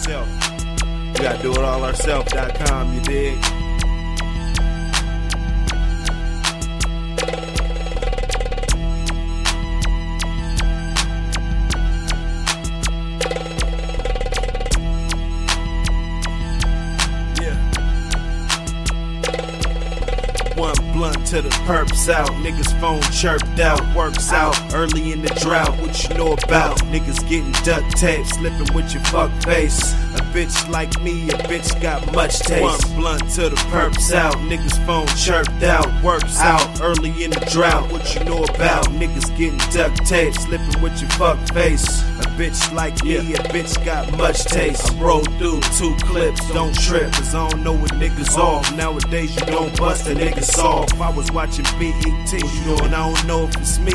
yourself. You gotta do it all ourself.com, you dig? One blunt to the perps out. Niggas phone chirped out. Works out early in the drought. What you know about? Niggas getting duct tape, slipping with your fuck face. A bitch like me, a bitch got much taste. One blunt to the perps out. Niggas phone chirped out. Works out early in the drought. What you know about? Niggas getting duct tape, slipping with your fuck face. A bitch like me, a bitch got much taste. I roll through 2 clips, don't trip, cause I don't know what niggas off. Nowadays you don't bust a nigga off. I was watching BET, you know, and I don't know if it's me,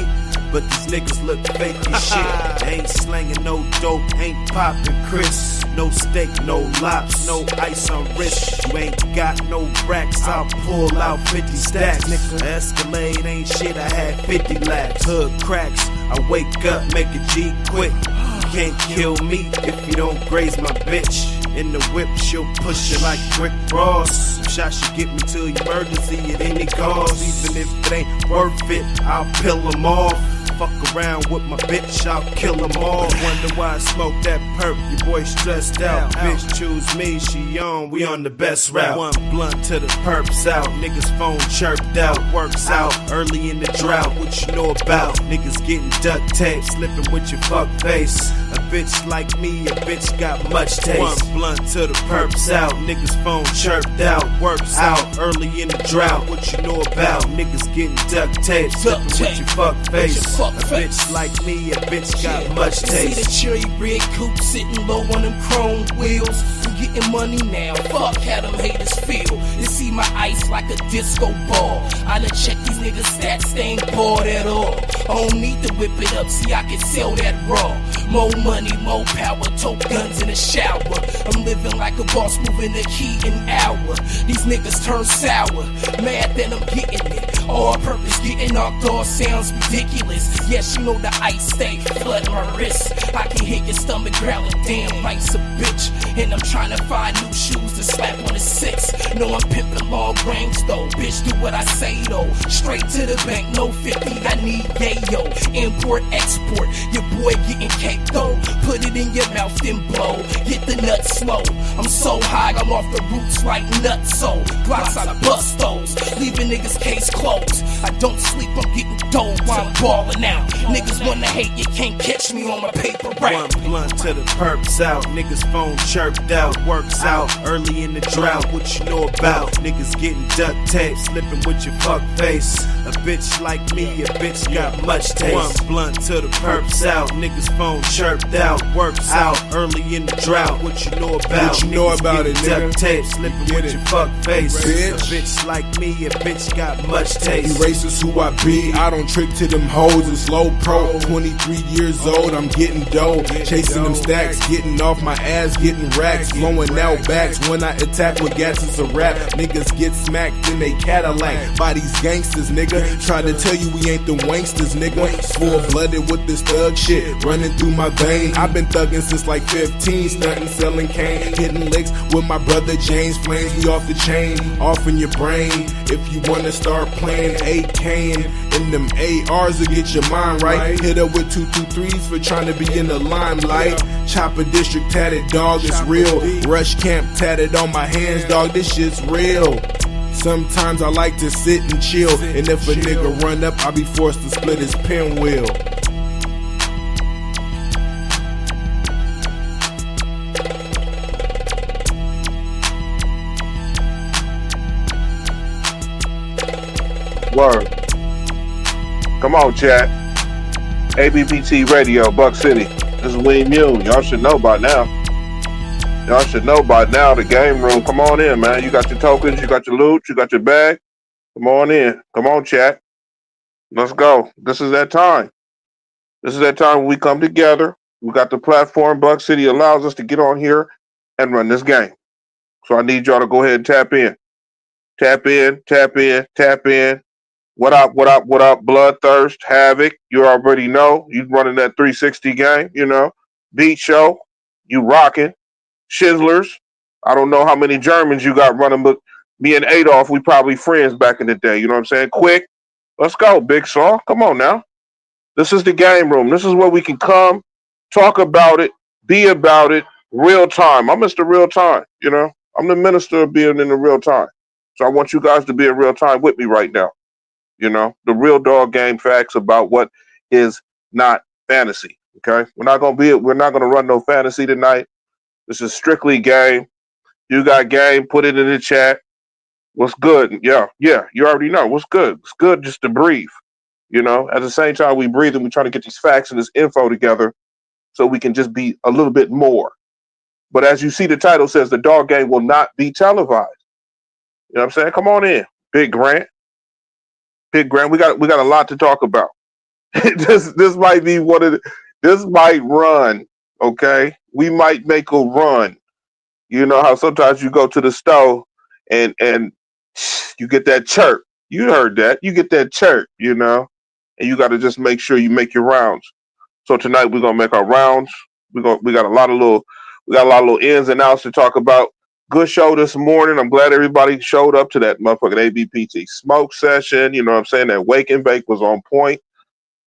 but these niggas look fake as shit. They ain't slanging no dope, ain't popping Chris. No steak, no lops, no ice on wrist. You ain't got no racks, I'll pull out 50 stacks. Nigga, Escalade ain't shit, I had 50 laps. Hood cracks, I wake up, make a G quick. You can't kill me if you don't graze my bitch. In the whip, she'll push you like Rick Ross. Some shots should get me to emergency at any cost. Even if it ain't worth it, I'll peel them off. Fuck around with my bitch, I'll kill them all. Wonder why I smoke that perp, your boy stressed out. Bitch choose me, she on, we on the best route. One blunt to the perps out, niggas phone chirped out. Works out early in the drought, what you know about? Niggas getting duct tape, slipping with your fuck face. A bitch like me, a bitch got much taste. One blunt to the perps out, niggas phone chirped out. Works out early in the drought, what you know about? Niggas getting duct tape, slipping with your fuck face. A bitch like me, a bitch got much taste. See the cherry red coupe sitting low on them chrome wheels. I'm getting money now, fuck how them haters feel. They see my ice like a disco ball. I done check these niggas stats, they ain't bored at all. I don't need to whip it up, see I can sell that raw. More money, more power, tote guns in the shower. I'm living like a boss, moving the key in an hour. These niggas turn sour, mad that I'm getting it. All purpose, getting knocked off sounds ridiculous. Yes, you know the ice stay flooding my wrist. I can hear your stomach growling, damn, life's a bitch. And I'm trying to find new shoes to slap on the 6. No, I'm pimping long range though. Bitch, do what I say though. Straight to the bank, no 50, I need yayo. Import, export, your boy getting cake though. Put it in your mouth then blow. Get the nuts slow. I'm so high, I'm off the roots like nuts. So Glocks, I bust those. Leaving niggas case closed. I don't sleep, I'm getting dough while I'm balling out. Niggas wanna hate, you can't catch me on my paper route. One blunt to the perps out, niggas phone chirped out. Works out early in the drought, what you know about? Niggas getting duct tape, slipping with your fuck face. A bitch like me, a bitch got much taste. One blunt to the perps out, niggas phone chirped out. Works out early in the drought, what you know about? What you know about it, nigga? Duct tape, slipping with your fuck face. A bitch like me, a bitch got much taste. Erasers who I be, I don't trick to them hoes. It's low pro, 23 years old, I'm getting dough. Chasing them stacks, getting off my ass, getting racks. Blowing out backs when I attack with gas, it's a rap. Niggas get smacked in they Cadillac by these gangsters, nigga. Try to tell you we ain't the wanksters, nigga. Full-blooded with this thug shit running through my vein. I've been thugging since like 15, stunting, selling cane, hitting licks with my brother James. Flames, we off the chain, off in your brain. If you wanna start playing AK and them ARs will get your mind right. Hit up with 223s for trying to be in the limelight. Chopper district tatted, dog, it's real. Rush camp tatted on my hands, dog, this shit's real. Sometimes I like to sit and chill, and if a nigga run up, I'll be forced to split his pinwheel. Word. Come on, chat. APBT Radio, Buck City. This is Wayne Mune. Y'all should know by now. Y'all should know by now. The game room. Come on in, man. You got your tokens. You got your loot. You got your bag. Come on in. Come on, chat. Let's go. This is that time. This is that time when we come together. We got the platform. Buck City allows us to get on here and run this game. So I need y'all to go ahead and tap in. Tap in. Tap in. Tap in. What up, what up, what up, Bloodthirst, Havoc, you already know, you running that 360 game, you know, Beat Show, you rocking, Schindlers. I don't know how many Germans you got running, but me and Adolf, we probably friends back in the day. You know what I'm saying? Quick, let's go, Big Saw. Come on now. This is the game room. This is where we can come, talk about it, be about it, real time. I'm Mr. Real Time, you know. I'm the minister of being in the real time. So I want you guys to be in real time with me right now. You know, the real dog game facts about what is not fantasy. Okay. We're not gonna run no fantasy tonight. This is strictly game. You got game, put it in the chat. What's good? Yeah, you already know. What's good? It's good just to breathe. You know, at the same time we breathe and we try to get these facts and this info together so we can just be a little bit more. But as you see, the title says the dog game will not be televised. You know what I'm saying? Come on in, Big Grant. Big Grant, we got a lot to talk about. This might be this might run, okay? We might make a run. You know how sometimes you go to the store and you get that chirp. You heard that. You get that chirp, you know? And you got to just make sure you make your rounds. So tonight we're gonna make our rounds. We got a lot of little ins and outs to talk about. Good show this morning. I'm glad everybody showed up to that motherfucking APBT smoke session. You know what I'm saying? That wake and bake was on point.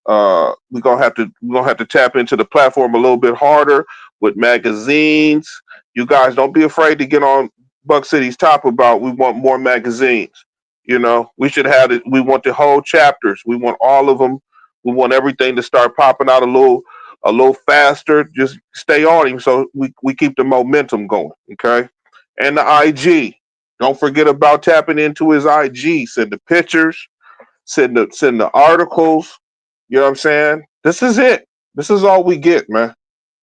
We're gonna have to tap into the platform a little bit harder with magazines. You guys don't be afraid to get on Buck City's top about we want more magazines. You know, we should have it. We want the whole chapters. We want all of them. We want everything to start popping out a little faster. Just stay on him so we keep the momentum going. Okay. And the IG. Don't forget about tapping into his IG. Send the pictures. Send the articles. You know what I'm saying? This is it. This is all we get, man.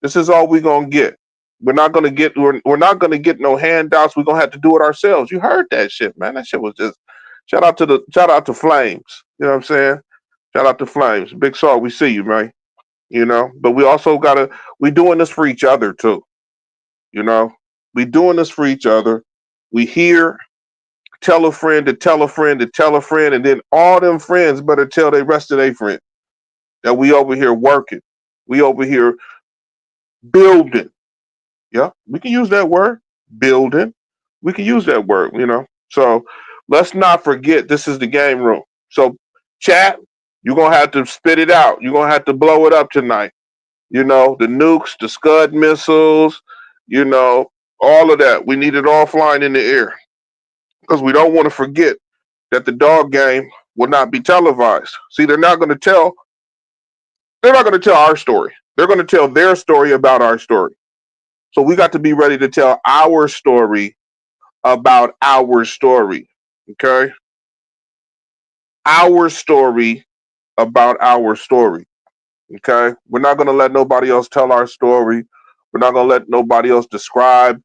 This is all we're gonna get. We're not gonna get no handouts. We're gonna have to do it ourselves. You heard that shit, man. That shit was just shout out to Flames. You know what I'm saying? Shout out to Flames. Big Saw, we see you, man. You know, but we also we doing this for each other too. You know, we doing this for each other. We hear, tell a friend to tell a friend to tell a friend, and then all them friends better tell the rest of their friends that we over here working. We over here building. Yeah, we can use that word, building. We can use that word, you know. So let's not forget this is the game room. So chat, you're going to have to spit it out. You're going to have to blow it up tonight. You know, the nukes, the Scud missiles, you know, all of that. We need it all flying in the air because we don't want to forget that the dog game will not be televised. See, they're not going to tell our story. They're going to tell their story about our story. So we got to be ready to tell our story about our story. Okay? Our story about our story. Okay? We're not going to let nobody else tell our story. We're not going to let nobody else describe.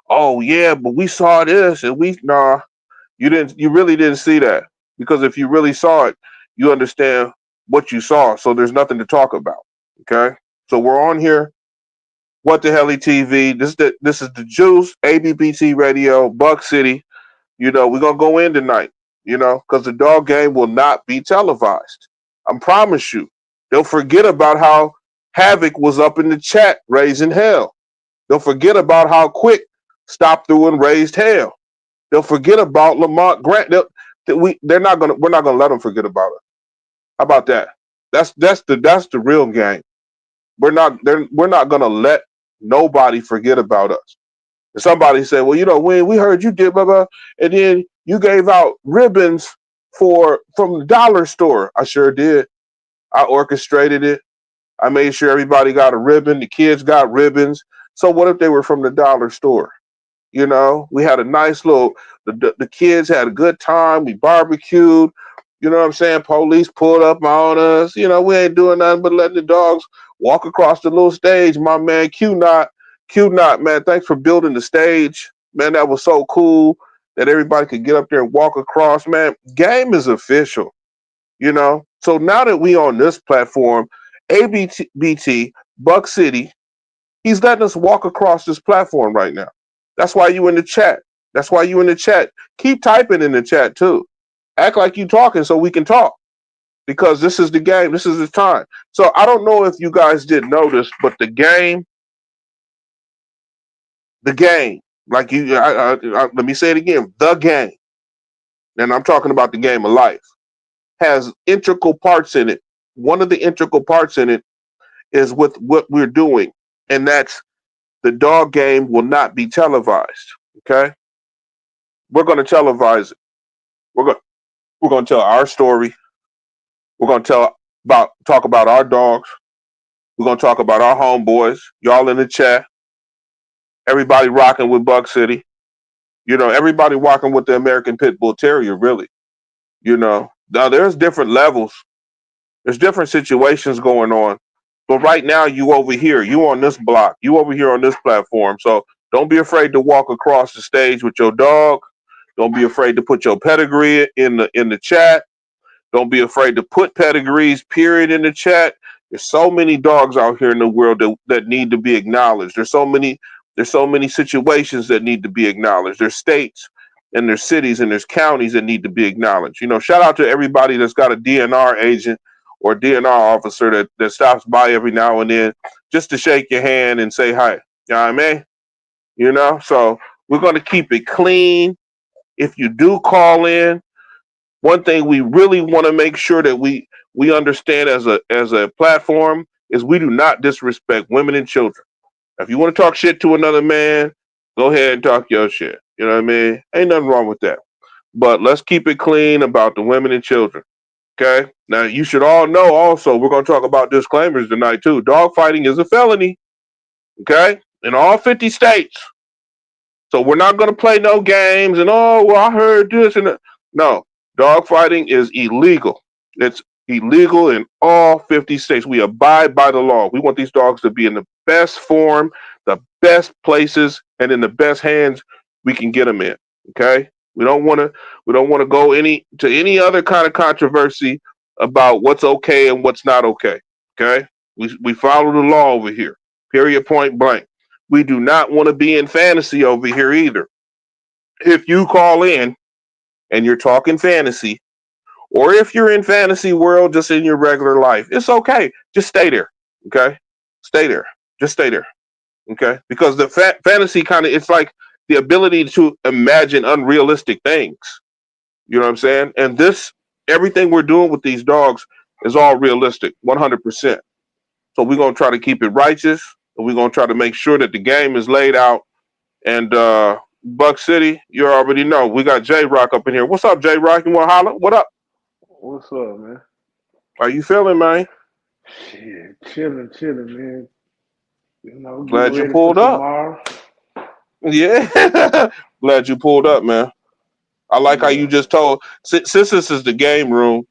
Oh yeah, but we saw this and you really didn't see that. Because if you really saw it, you understand what you saw. So there's nothing to talk about. Okay? So we're on here. What the Hell TV? This is the Juice, APBT Radio, Buck City. You know, we're gonna go in tonight, you know, because the dog game will not be televised. I promise you. They'll forget about how Havoc was up in the chat raising hell. They'll forget about how Quick stopped through and raised hell. They'll forget about Lamont Grant. We're not gonna let them forget about it. How about that? That's the real game. We're not gonna let nobody forget about us. And somebody said, well, you know, when we heard you did blah blah, and then you gave out ribbons from the dollar store. I sure did. I orchestrated it. I made sure everybody got a ribbon. The kids got ribbons. So what if they were from the dollar store? You know, we had a nice the kids had a good time. We barbecued. You know what I'm saying? Police pulled up on us. You know, we ain't doing nothing but letting the dogs walk across the little stage. My man, Q Knot, man, thanks for building the stage. Man, that was so cool that everybody could get up there and walk across. Man, game is official, you know? So now that we on this platform, APBT, Buck City, he's letting us walk across this platform right now. That's why you in the chat. That's why you in the chat. Keep typing in the chat too. Act like you talking so we can talk. Because this is the game. This is the time. So I don't know if you guys did notice, but the game The game, like let me say it again, the game, and I'm talking about the game of life, has integral parts in it. One of the integral parts in it is with what we're doing, and that's the dog game will not be televised. Okay, we're going to televise it. We're going to tell our story. We're going to talk about our dogs. We're going to talk about our homeboys. Y'all in the chat. Everybody rocking with Buck City. You know, everybody rocking with the American Pit Bull Terrier. Really. You know, now there's different levels. There's different situations going on. But right now, you over here, you on this block, you over here on this platform. So don't be afraid to walk across the stage with your dog. Don't be afraid to put your pedigree in the chat. Don't be afraid to put pedigrees, period, in the chat. There's so many dogs out here in the world that need to be acknowledged. There's so many situations that need to be acknowledged. There's states and there's cities and there's counties that need to be acknowledged. You know, shout out to everybody that's got a DNR agent or DNR officer that stops by every now and then just to shake your hand and say hi. You know what I mean? You know, so we're going to keep it clean. If you do call in, one thing we really want to make sure that we understand as a platform is we do not disrespect women and children. If you want to talk shit to another man, go ahead and talk your shit. You know what I mean? Ain't nothing wrong with that. But let's keep it clean about the women and children. Okay? Now, you should all know also, we're going to talk about disclaimers tonight too. Dogfighting is a felony. Okay? In all 50 states. So we're not going to play no games and, oh, well, I heard this and that. No. Dogfighting is illegal. It's illegal in all 50 states. We abide by the law. We want these dogs to be in the best form, the best places, and in the best hands we can get them in. Okay? We don't want to go to any other kind of controversy about what's okay and what's not okay. Okay? We follow the law over here. Period, point blank. We do not want to be in fantasy over here either. If you call in and you're talking fantasy, or if you're in fantasy world just in your regular life, it's okay. Just stay there. Okay? Stay there. Just stay there. Okay? Because the fantasy kind of, it's like the ability to imagine unrealistic things. You know what I'm saying? And everything we're doing with these dogs is all realistic, 100%. So we're going to try to keep it righteous, and we're going to try to make sure that the game is laid out. And Buck City, you already know. We got J-Rock up in here. What's up, J-Rock? You want to holler? What up? What's up, man? How you feeling, man? Shit, chilling, man. You know, Glad getting you ready pulled for up. tomorrow. Yeah. Glad you pulled up, man. I like how you just told. Since this is the game room,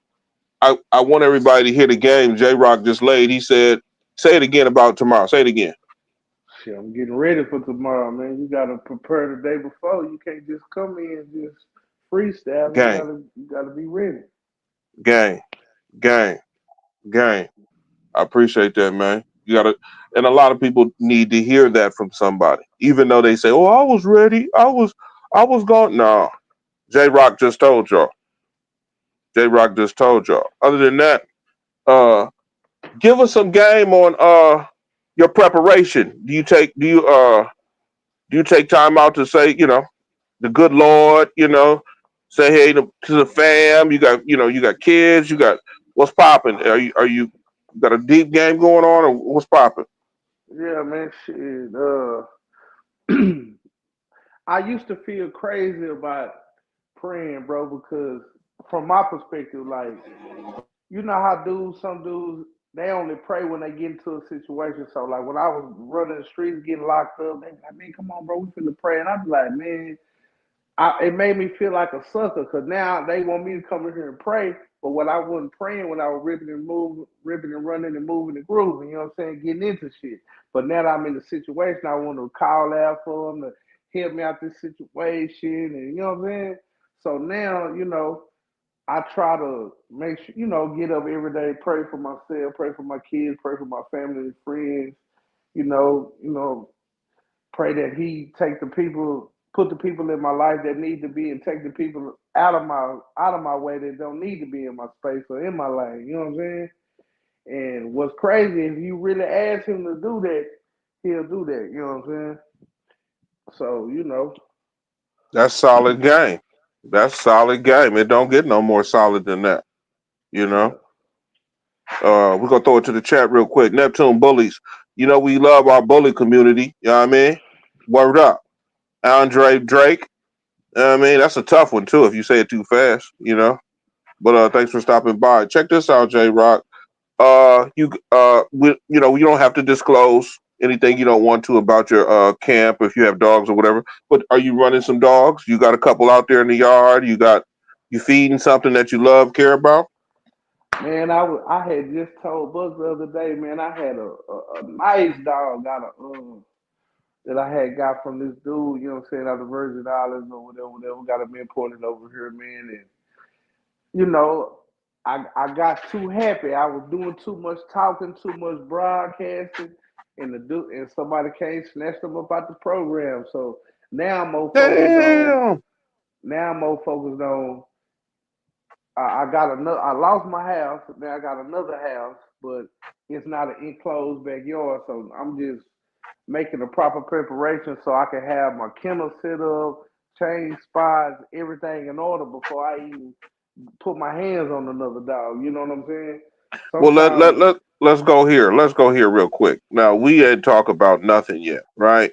I want everybody to hear the game J-Rock just laid. He said, say it again about tomorrow. Say it again. Shit, I'm getting ready for tomorrow, man. You gotta prepare the day before. You can't just come in and just freestyle. Gang. You gotta be ready. Gang. Gang. Gang. I appreciate that, man. You gotta, and a lot of people need to hear that from somebody, even though they say, "Oh, I was ready. I was gone." No, J-Rock just told y'all. J-Rock just told y'all. Other than that, uh, give us some game on your preparation. Do you take time out to say, the good Lord, say hey to the fam? You got kids. You got what's popping? Are you got a deep game going on, or what's popping? Yeah, man. Shit. I used to feel crazy about praying, bro, because from my perspective, like, you know how some dudes, they only pray when they get into a situation. So, like, when I was running the streets, getting locked up, they be like, man, come on, bro, we finna pray. And I'd be like, man, it made me feel like a sucker because now they want me to come in here and pray. But when I wasn't praying, when I was ripping and running and moving and grooving, you know what I'm saying, getting into shit. But now that I'm in the situation, I want to call out for them to help me out this situation, and you know what I'm saying. So now, I try to make sure, get up every day, pray for myself, pray for my kids, pray for my family and friends. Pray that he put the people in my life that need to be, and take the people out of my way that don't need to be in my space or in my lane. You know what I'm saying? And what's crazy, if you really ask him to do that, he'll do that. You know what I'm saying? So, you know. That's solid game. That's solid game. It don't get no more solid than that. You know. Yeah. We're gonna throw it to the chat real quick. Neptune bullies. You know we love our bully community. You know what I mean? Word up. Andre Drake. You know what I mean? That's a tough one too if you say it too fast, you know. But thanks for stopping by. Check this out, J Rock. You know, you don't have to disclose anything you don't want to about your camp if you have dogs or whatever. But are you running some dogs? You got a couple out there in the yard. You feeding something that you love, care about? Man, I had just told Buck the other day, man, I had a nice dog that I had got from this dude, you know what I'm saying, out of Virgin Islands or whatever, got him imported over here, man. And, you know, I got too happy. I was doing too much talking, too much broadcasting, and somebody came snatched them up out the program. So now I'm more focused on Damn. now I'm more focused on I got another. I lost my house. Now I got another house, but it's not an enclosed backyard. So I'm just making the proper preparation so I can have my kennel set up, change spots, everything in order before I even put my hands on another dog. You know what I'm saying? Well, Sometimes, let's go here. Let's go here real quick. Now we ain't talk about nothing yet, right?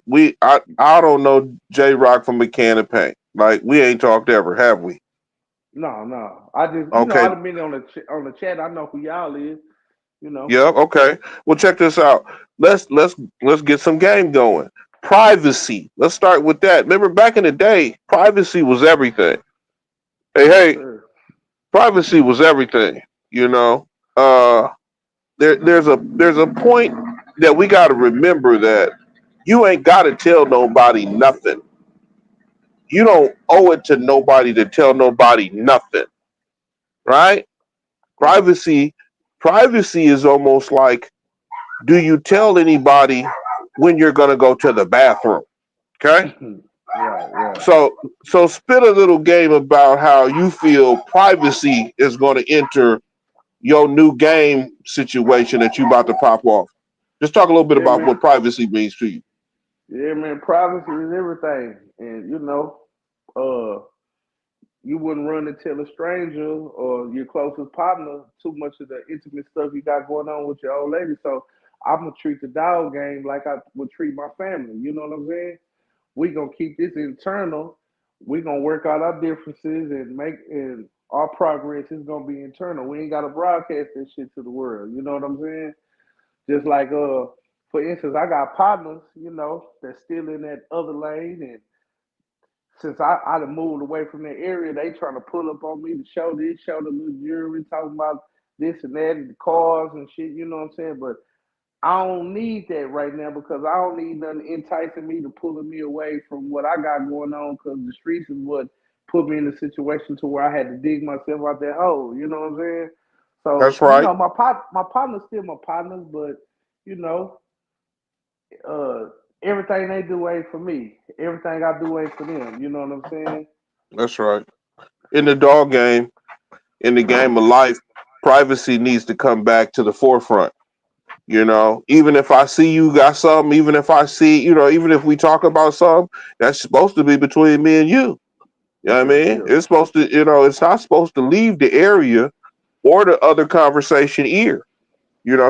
I don't know J Rock from a can of paint. Like we ain't talked ever, have we? no, no. I just, Okay. I've been on the chat. I know who y'all is. You know. Yeah. Okay. Well, check this out. Let's get some game going. Privacy. Let's start with that. Remember back in the day, privacy was everything. Hey, Yes, hey, sir. privacy was everything. You know. Uh, there's a point that we got to remember that you ain't got to tell nobody nothing. You don't owe it to nobody to tell nobody nothing, right? Right. Privacy, privacy is almost like, do you tell anybody when you're gonna go to the bathroom? Okay, Right. Right. so spit a little game about how you feel privacy is going to enter your new game situation that you about to pop off. Just talk a little bit Yeah, about man. what privacy means to you. Yeah, man. Privacy is everything, and uh, you wouldn't run and tell a stranger or your closest partner too much of the intimate stuff you got going on with your old lady. So I'm gonna treat the dog game like I would treat my family. You know what I'm saying? We gonna keep this internal. We gonna work out our differences and our progress is gonna be internal. We ain't gotta broadcast this shit to the world. You know what I'm saying? Just like for instance, I got partners, that's still in that other lane, and since I done moved away from that area, they trying to pull up on me to show this, show the little jewelry, talking about this and that, and the cars and shit. You know what I'm saying? But I don't need that right now because I don't need nothing enticing me to pulling me away from what I got going on. Because the streets is what put me in a situation to where I had to dig myself out that hole. You know what I'm saying? That's So right. my partner's still my partners, but you know, uh, everything they do ain't for me. Everything I do ain't for them. You know what I'm saying? That's right. In the dog game, in the game of life, privacy needs to come back to the forefront. You know, even if I see you got something, even if I see, even if we talk about something, that's supposed to be between me and you. You know what I Yeah, mean? yeah, It's supposed to, it's not supposed to leave the area or the other conversation ear.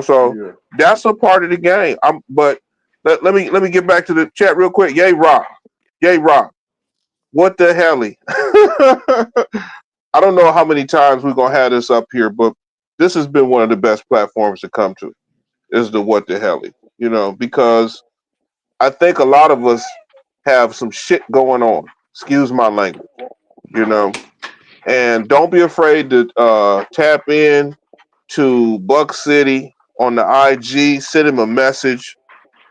So yeah. that's a part of the game. But let me get back to the chat real quick. Yay, Rock. Yay, Rock. What the hell? I don't know how many times we're gonna have this up here, but this has been one of the best platforms to come to. Is the what the hell? Because I think a lot of us have some shit going on. Excuse my language. You know, and don't be afraid to tap in to Buck City on the IG. Send him a message,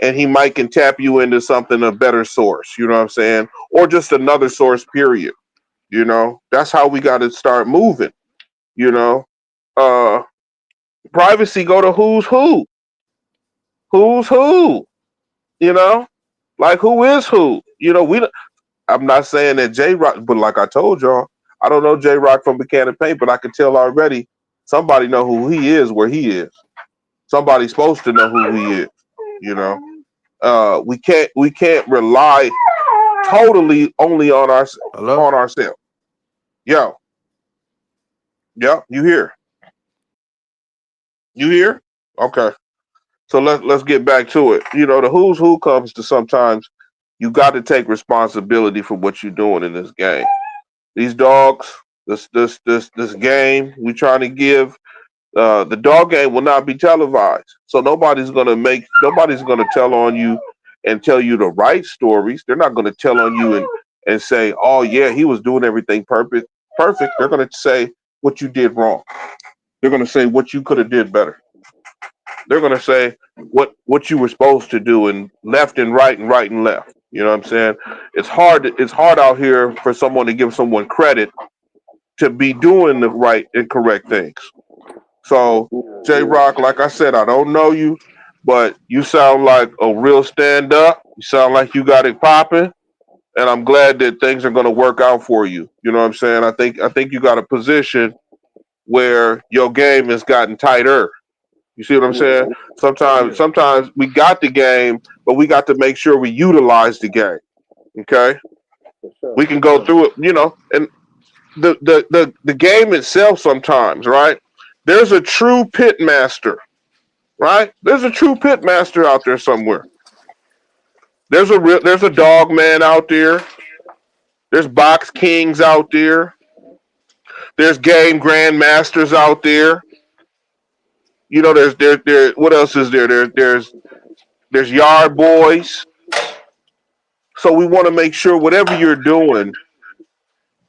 and he might can tap you into something a better source. You know what I'm saying? Or just another source. Period. That's how we got to start moving. You know, uh, privacy go to who's who. You know, like who is who. We. I'm not saying that J Rock, but like I told y'all, I don't know J Rock from Buchanan Paint, but I can tell already somebody know who he is, where he is. Somebody's supposed to know who he is. You know, we can't rely. totally only on Hello? ourselves. Yo, you here? You here? Okay. So let's get back to it. You know, the who's who comes to sometimes you got to take responsibility for what you're doing in this game. These dogs, this game we trying to give. The dog game will not be televised, so nobody's gonna tell on you and tell you the right stories. They're not gonna tell on you and say, oh yeah, he was doing everything perfect. They're gonna say what you did wrong. They're gonna say what you could have did better. They're gonna say what you were supposed to do and left and right and left. You know what I'm saying? It's hard out here for someone to give someone credit to be doing the right and correct things. So, J Rock, like I said, I don't know you, but you sound like a real stand up. You sound like you got it popping, and I'm glad that things are going to work out for you. You know what I'm saying? I think you got a position where your game has gotten tighter. You see what I'm saying? Sometimes we got the game, but we got to make sure we utilize the game. Okay, we can go through it, and the game itself sometimes, right? There's a true pit master, right? There's a true pit master out there somewhere. There's a dog man out there. There's box kings out there. There's game grandmasters out there. You know, there. What else is there? There's yard boys. So we want to make sure whatever you're doing,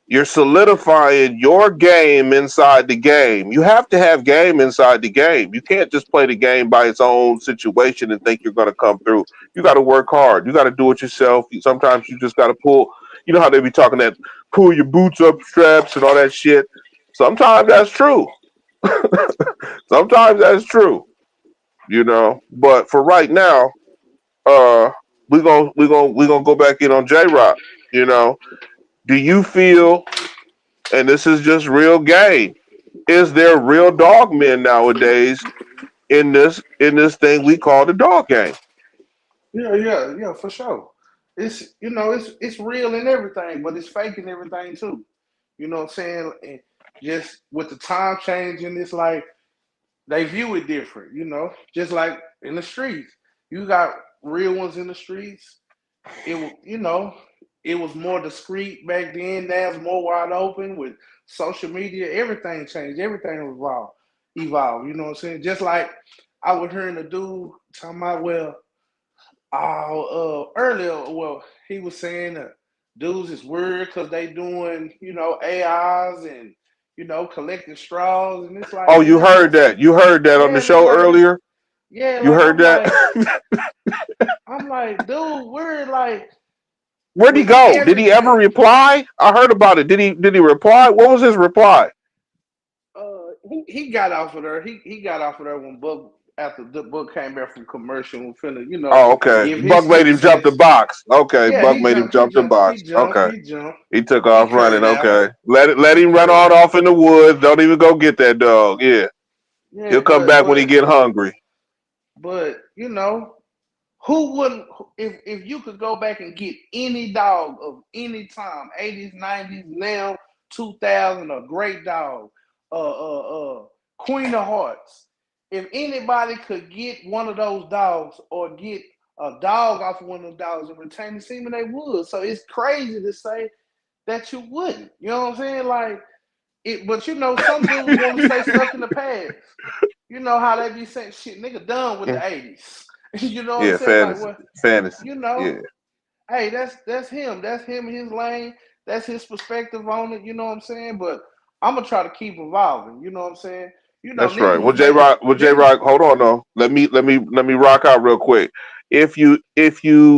you're solidifying your game inside the game. You have to have game inside the game. You can't just play the game by its own situation and think you're going to come through. You got to work hard. You got to do it yourself. Sometimes you just got to pull. You know how they be talking that pull your boots up straps and all that shit. Sometimes that's true. Sometimes that's true. But for right now, we're gonna go back in on J Rock. You know, do you feel? And this is just real game. Is there real dog men nowadays in this thing we call the dog game? Yeah, for sure. It's real and everything, but it's fake and everything too. You know what I'm saying? And just with the time changing, it's like they view it different. Just like in the streets, you got real ones in the streets. It was more discreet back then. Now it's more wide open with social media. Everything changed. Everything evolved. You know what I'm saying? Just like I was hearing a dude talking about, earlier, he was saying that dudes is weird because they doing, AIs and, collecting straws. And it's like, oh, you heard that. You heard that on the show earlier? Yeah. You heard that? I'm like, dude, we're like, where'd he go? Did he ever reply? I heard about it. Did he reply? What was his reply? He got off of there. He got off of there when Buck, after the Buck came back from commercial, Oh, okay. Buck made him jump the box. Okay, yeah, Buck made him jump the box. Okay. He took off running. Okay. Let him run on off in the woods. Don't even go get that dog. Yeah. He'll come back when he get hungry. But who wouldn't? If you could go back and get any dog of any time, 80s, 90s, now 2000, a great dog, Queen of Hearts. If anybody could get one of those dogs or get a dog off of one of those dogs and retain the semen, they would. So it's crazy to say that you wouldn't. You know what I'm saying? Like it, but some dudes want to stay stuck in the past. You know how they be saying shit, nigga done with the 80s. You know what I'm saying? Fantasy. Fantasy. Hey, that's him. That's him, his lane. That's his perspective on it. You know what I'm saying? But I'm gonna try to keep evolving. You know what I'm saying? That's right. Well, J Rock, hold on though. Let me rock out real quick. If you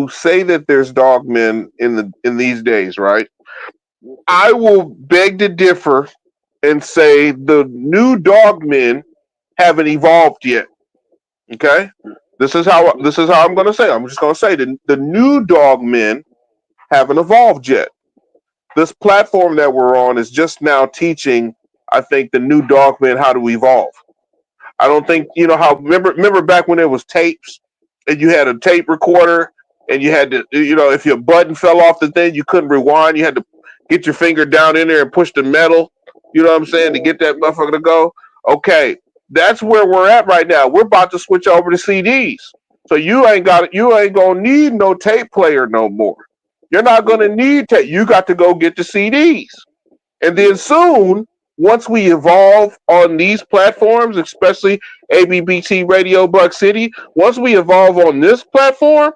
say that there's dog men in these days, right? I will beg to differ and say the new dog men haven't evolved yet. Okay? This is how I'm gonna say. I'm just gonna say the new dog men haven't evolved yet. This platform that we're on is just now teaching, I think, the new dog men how to evolve. I don't think how remember back when there was tapes and you had a tape recorder and you had to, if your button fell off the thing, you couldn't rewind. You had to get your finger down in there and push the metal. You know what I'm saying, to get that motherfucker to go. Okay, that's where we're at right now. We're about to switch over to CDs. So you ain't gonna need no tape player no more. You're not gonna need tape. You got to go get the CDs. And then soon, once we evolve on these platforms, especially APBT Radio Buck City, once we evolve on this platform,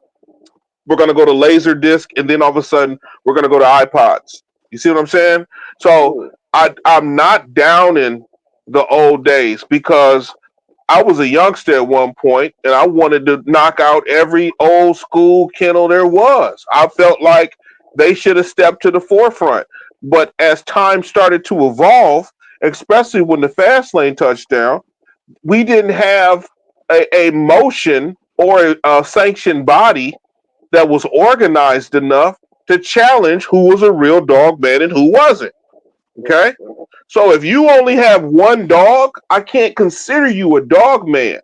we're gonna go to Laserdisc, and then all of a sudden we're gonna go to iPods. You see what I'm saying? So I'm not down in the old days because I was a youngster at one point and I wanted to knock out every old school kennel there was. I felt like they should have stepped to the forefront. But as time started to evolve, especially when the fast lane touchdown, we didn't have a motion or a sanctioned body that was organized enough to challenge who was a real dog man and who wasn't. Okay? So if you only have one dog, I can't consider you a dog man.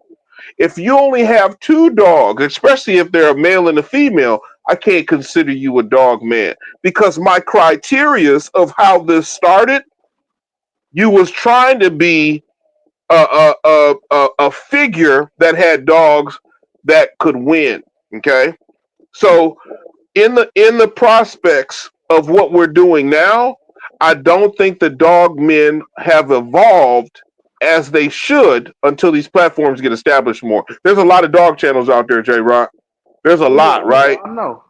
If you only have two dogs, especially if they're a male and a female, I can't consider you a dog man. Because my criterias of how this started, you was trying to be a figure that had dogs that could win. Okay? So in the prospects of what we're doing now, I don't think the dog men have evolved as they should until these platforms get established more. There's a lot of dog channels out there, J Rock. There's a lot, right? I know.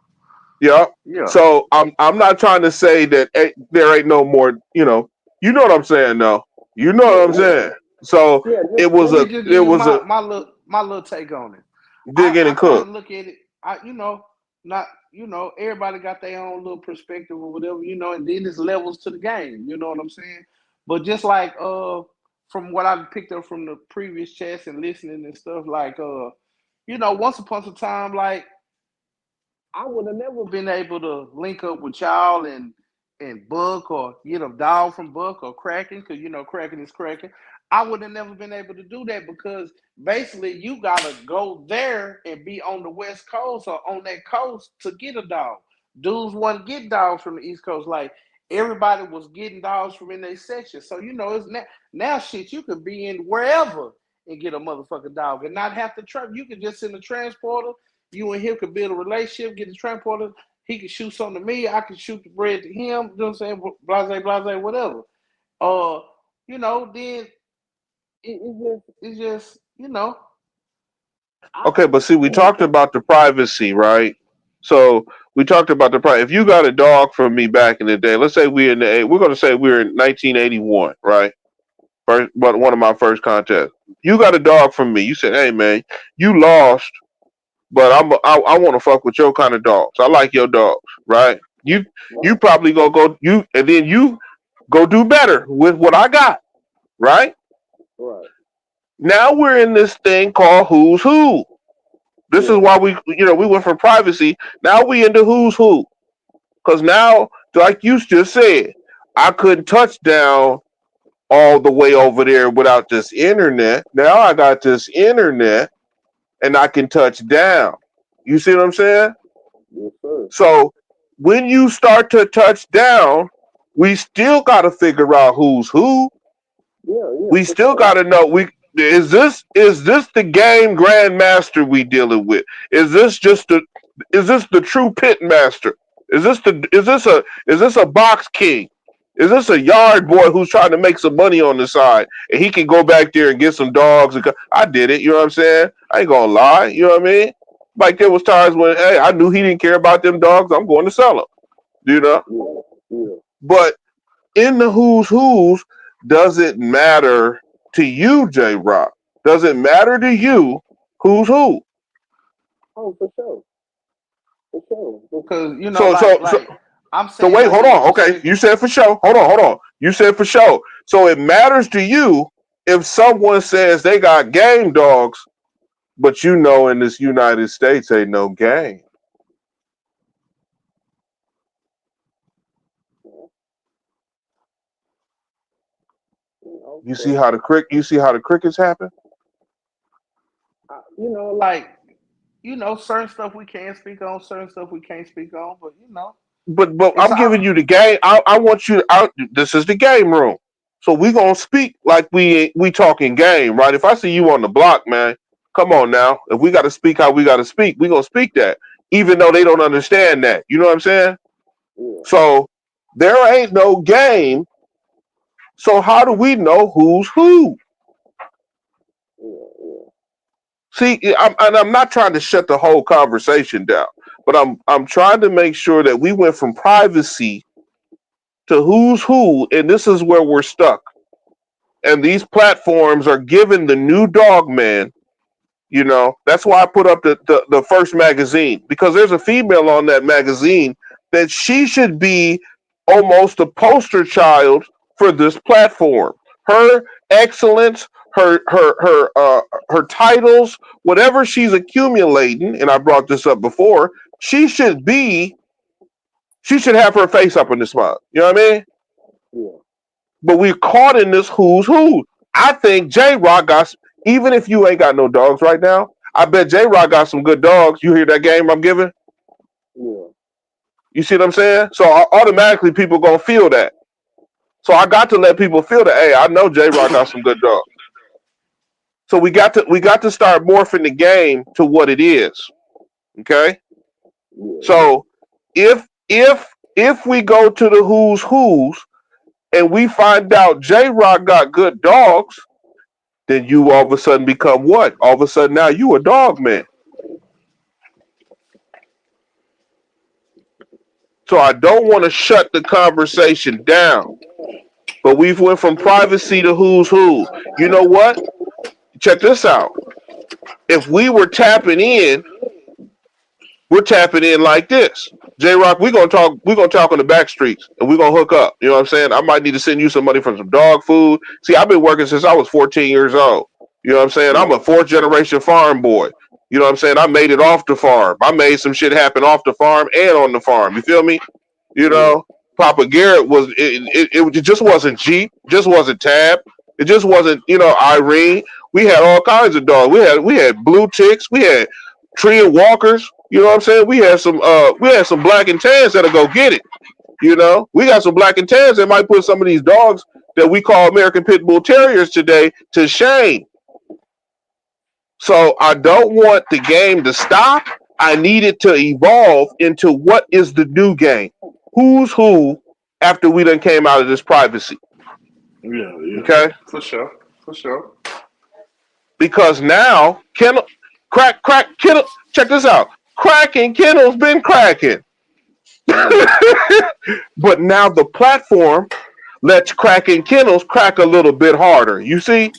Yeah. Yeah. So I'm not trying to say that there ain't no more, you know what I'm saying though. You know what I'm saying. So it was my little take on it. Dig in and cook. Look at it. Everybody got their own little perspective or whatever, and then there's levels to the game. You know what I'm saying? But just like from what I picked up from the previous chats and listening and stuff, like once upon a time, like I would have never been able to link up with y'all and Buck or get a dog from Buck or Kraken, because Kraken is Kraken. I would have never been able to do that because basically you gotta go there and be on the West Coast or on that coast to get a dog. Dudes want to get dogs from the East Coast. Like everybody was getting dogs from in their section. So it's now shit, you could be in wherever and get a motherfucking dog and not have to travel. You could just send a transporter. You and him could build a relationship, get the transporter. He could shoot something to me. I could shoot the bread to him. You know what I'm saying? Blase, whatever. Then it's just. Okay, but see, we talked about the privacy, right? So we talked about the privacy. If you got a dog from me back in the day, let's say we're going to say we're in 1981, right? One of my first contests. You got a dog from me. You said, "Hey, man, you lost, but I want to fuck with your kind of dogs. I like your dogs, right? You probably gonna go and then you go do better with what I got, right? Right. Now we're in this thing called Who's Who. This is why we went from privacy. Now we into Who's Who, because now, like you just said, I couldn't touch down all the way over there without this internet. Now I got this internet, and I can touch down. You see what I'm saying? Yes, sir. So when you start to touch down, we still got to figure out who's who. Yeah. We still got to know. Is this the game grandmaster we dealing with? Is this the true pit master? Is this a box king? Is this a yard boy who's trying to make some money on the side and he can go back there and get some dogs? I did it. You know what I'm saying? I ain't gonna lie. You know what I mean? Like there was times when, hey, I knew he didn't care about them dogs. I'm going to sell them. Yeah. But in the who's, does it matter to you, J Rock? Does it matter to you who's who? Oh, for sure. Because I'm saying. So wait, hold on. Okay, you said for sure. Hold on. You said for sure. So it matters to you if someone says they got game dogs, but in this United States ain't no game. You see how the crickets happen? certain stuff we can speak on, certain stuff we can't speak on, but But it's I'm all giving you the game. I want you. This is the game room, so we gonna speak like we talking game, right? If I see you on the block, man, come on now. If we got to speak how we got to speak, we gonna speak that, even though they don't understand that. You know what I'm saying? So there ain't no game. So how do we know who's who? See, I'm not trying to shut the whole conversation down, but I'm trying to make sure that we went from privacy to who's who, and this is where we're stuck. And these platforms are giving the new dog man, that's why I put up the first magazine, because there's a female on that magazine that she should be almost a poster child for this platform. Her excellence, her titles, whatever she's accumulating, and I brought this up before, she should have her face up in this mug. You know what I mean? Yeah. But we're caught in this who's who. I think J Rock got, even if you ain't got no dogs right now, I bet J Rock got some good dogs. You hear that game I'm giving? Yeah. You see what I'm saying? So automatically people gonna feel that. So I got to let people feel that. Hey, I know J Rock got some good dogs. So we got to start morphing the game to what it is. Okay. Yeah. So if we go to the who's and we find out J Rock got good dogs, then you all of a sudden become what? All of a sudden now you a dog man. So I don't want to shut the conversation down, but we've went from privacy to who's who. You know what? Check this out. If we were tapping in, we're tapping in like this. J Rock, we're gonna talk on the back streets and we're gonna hook up. You know what I'm saying? I might need to send you some money for some dog food. See, I've been working since I was 14 years old. You know what I'm saying? I'm a fourth generation farm boy. You know what I'm saying? I made it off the farm. I made some shit happen off the farm and on the farm. You feel me? You know, Papa Garrett was it just wasn't Jeep, just wasn't Tab, it just wasn't, Irene. We had all kinds of dogs. We had blue ticks, we had tree and walkers, you know what I'm saying? We had some black and tans that'll go get it. We got some black and tans that might put some of these dogs that we call American Pit Bull Terriers today to shame. So I don't want the game to stop. I need it to evolve into what is the new game. Who's who after we done came out of this privacy. Yeah. Okay? For sure. Because now, kennel, crack, kennel, check this out. Cracking kennels been cracking. But now the platform lets cracking kennels crack a little bit harder. You see?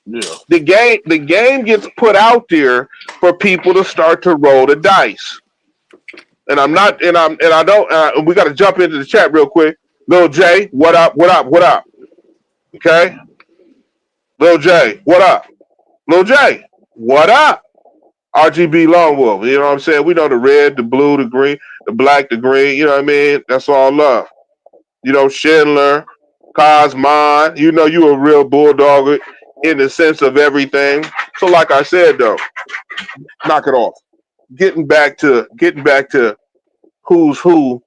Yeah. The game gets put out there for people to start to roll the dice. And I'm not, and I don't. We got to jump into the chat real quick. Lil J, what up? Okay, Lil J, what up? Lil J, what up? RGB Lone Wolf. You know what I'm saying? We know the red, the blue, the green, the black, the green. You know what I mean? That's all love. Schindler, Cosmon. You a real bulldog in the sense of everything. So, like I said, though, knock it off. Getting back to who's who.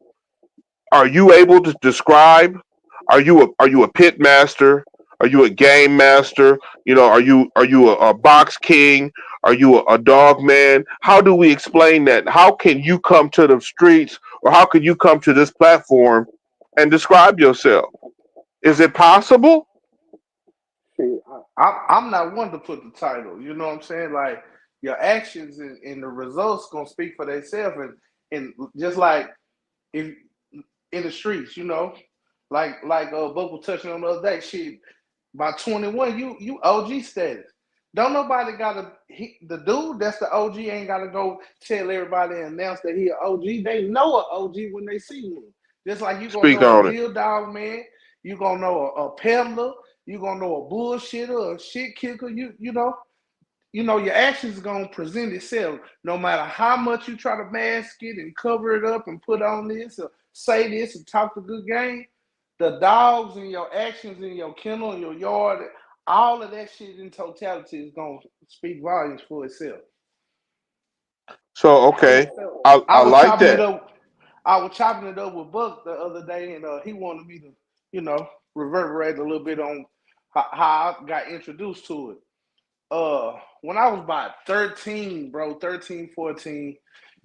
Are you able to describe? Are you a pit master? Are you a game master? Are you a box king? Are you a dog man? How do we explain that? How can you come to the streets, or how can you come to this platform and describe yourself? Is it possible? See, I'm not one to put the title. You know what I'm saying? Like, your actions and the results gonna speak for themselves, and just like if in the streets, like Bubble touching on the other day, shit. By 21, you OG status. Don't nobody gotta the dude that's the OG ain't gotta go tell everybody and announce that he an OG. They know an OG when they see him. Just like you gonna Speak know a on it. real dog man, you gonna know a peddler, you gonna know a bullshitter, a shit kicker. Your actions gonna present itself. No matter how much you try to mask it and cover it up and put on this or say this and talk a good game, the dogs and your actions in your kennel and your yard, all of that shit in totality is gonna speak volumes for itself. So okay, I I was like chopping it that. up. I was chopping it up with Buck the other day, and he wanted me to, reverberate a little bit on how I got introduced to it. When I was about 13, bro, 13, 14,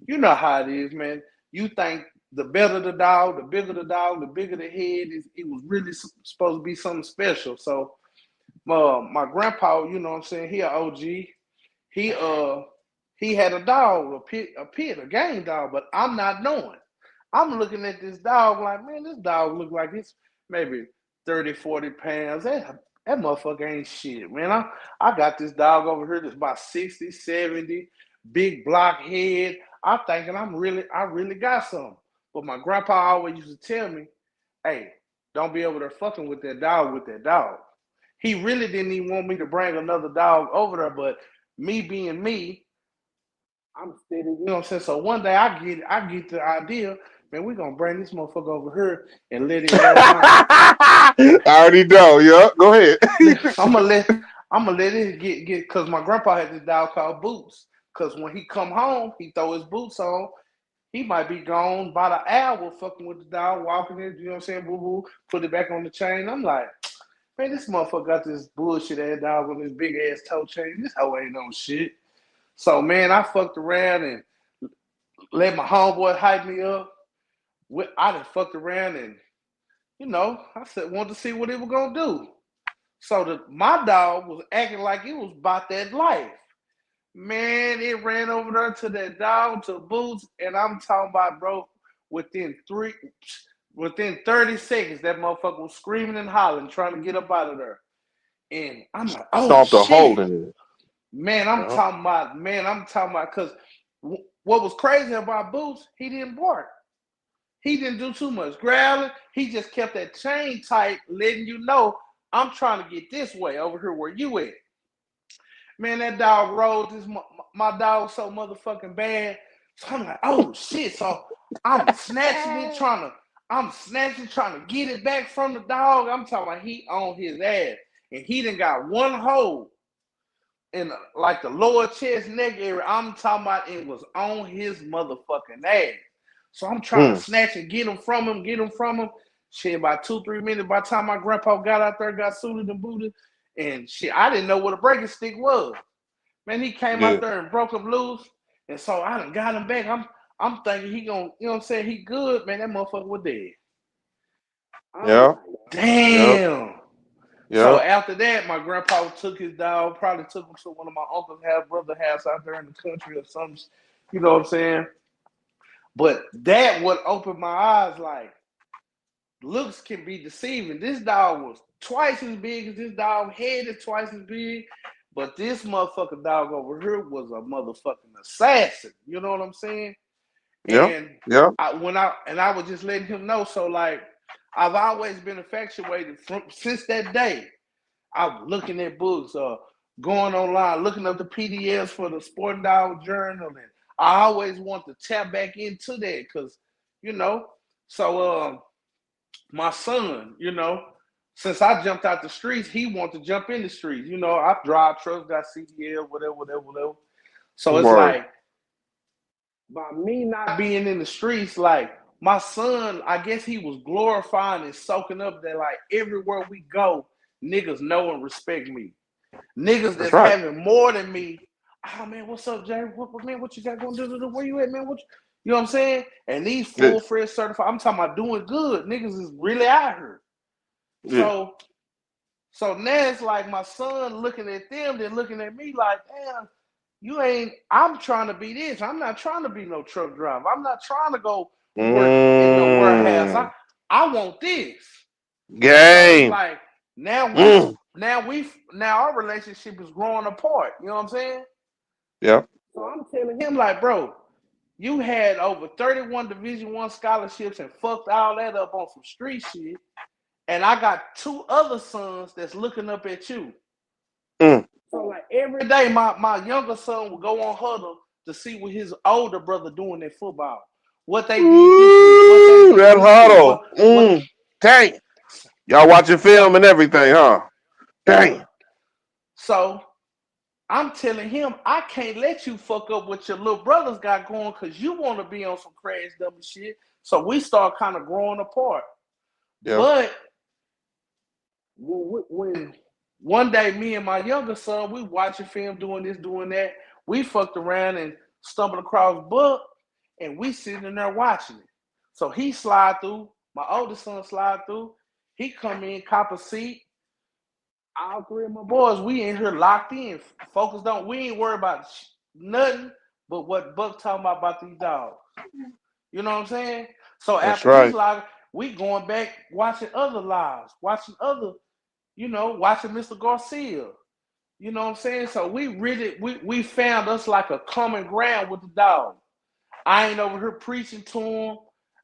you know how it is, man. You think the better the dog, the bigger the dog, the bigger the head is. It was really supposed to be something special. So, my grandpa, you know what I'm saying, he an OG. He had a dog, a game dog, but I'm not knowing. I'm looking at this dog like, man, this dog look like it's maybe 30, 40 pounds. That motherfucker ain't shit, man. I got this dog over here that's about 60, 70, big block head. I'm thinking I really got something. But my grandpa always used to tell me, hey, don't be over there fucking with that dog He really didn't even want me to bring another dog over there, but me being me, I'm steady, you know what I'm saying? So one day I get the idea, man, we're gonna bring this motherfucker over here and let it run around. I already know, yeah. Go ahead. I'm gonna let it get cause my grandpa had this dog called Boots. Cause when he come home, he throw his boots on. He might be gone about an hour fucking with the dog, walking it, you know what I'm saying? Boo boo, put it back on the chain. I'm like, man, this motherfucker got this bullshit ass dog on this big ass toe chain. This hoe ain't no shit. So man, I fucked around and let my homeboy hype me up. I done fucked around and I said wanted to see what it was gonna do. So my dog was acting like it was about that life. Man, it ran over there to that dog to Boots, and I'm talking about, bro, within 30 seconds, that motherfucker was screaming and hollering, trying to get up out of there. And I'm like, oh Stomped a hole shit. in it. Man, I'm talking about, because what was crazy about Boots, he didn't bark. He didn't do too much growling. He just kept that chain tight, letting you know, I'm trying to get this way over here where you at. Man, that dog rolled my dog so motherfucking bad. So I'm like, oh shit. So I'm snatching it, trying to get it back from the dog. I'm talking about he on his ass. And he done got one hole in like the lower chest neck area. I'm talking about it was on his motherfucking ass. So I'm trying to snatch and get him from him. Shit, about 2-3 minutes. By the time my grandpa got out there, got suited and booted, and shit, I didn't know what a breaking stick was. Man, he came out there and broke him loose, and so I done got him back. I'm thinking he gonna, you know what I'm saying, he good. Man, that motherfucker was dead. Yeah. Damn. Yeah. So after that, my grandpa took his dog, probably took him to one of my uncle's house, brother's house out there in the country or something. You know what I'm saying? But that would open my eyes, like, looks can be deceiving. This dog was twice as big as this dog, head is twice as big, but this motherfucking dog over here was a motherfucking assassin. You know what I'm saying? Yeah. And yeah. I was just letting him know. So like, I've always been infatuated since that day. I'm looking at books, going online, looking up the PDFs for the Sporting Dog Journal, and I always want to tap back into that because, so my son, since I jumped out the streets, he wanted to jump in the streets. I drive trucks, got CDL, whatever. So it's like, by me not being in the streets, like, my son, I guess he was glorifying and soaking up that, like, everywhere we go, niggas know and respect me. Niggas that's having more than me. Oh, man, what's up, Jay? What you got going to? Where you at, man? You know what I'm saying? And these full-fledged certified, I'm talking about doing good. Niggas is really out here. Yeah. So now it's like my son looking at them, then looking at me like, damn, I'm trying to be this. I'm not trying to be no truck driver. I'm not trying to go work in no warehouse. I want this. Game. So like now our relationship is growing apart. You know what I'm saying? Yeah. So I'm telling him like, bro, you had over 31 Division I scholarships and fucked all that up on some street shit. And I got 2 other sons that's looking up at you. So like every day, my younger son will go on Huddle to see what his older brother doing in football. What they did this week. That Huddle. Dang. Y'all watching film and everything, huh? Dang. So I'm telling him I can't let you fuck up what your little brothers got going because you want to be on some crash dummy shit. So we start kind of growing apart. Yeah. But when one day me and my younger son, we watching film, doing this, doing that, we fucked around and stumbled across book, and we sitting in there watching it. So he slide through, my oldest son slide through, he come in, cop a seat. All three of my boys, we in here locked in, focused on. We ain't worried about nothing but what Buck talking about these dogs. You know what I'm saying? So That's after right. he's live, we going back watching other lives, watching other, watching Mr. Garcia. You know what I'm saying? So we really we found us like a common ground with the dog. I ain't over here preaching to him.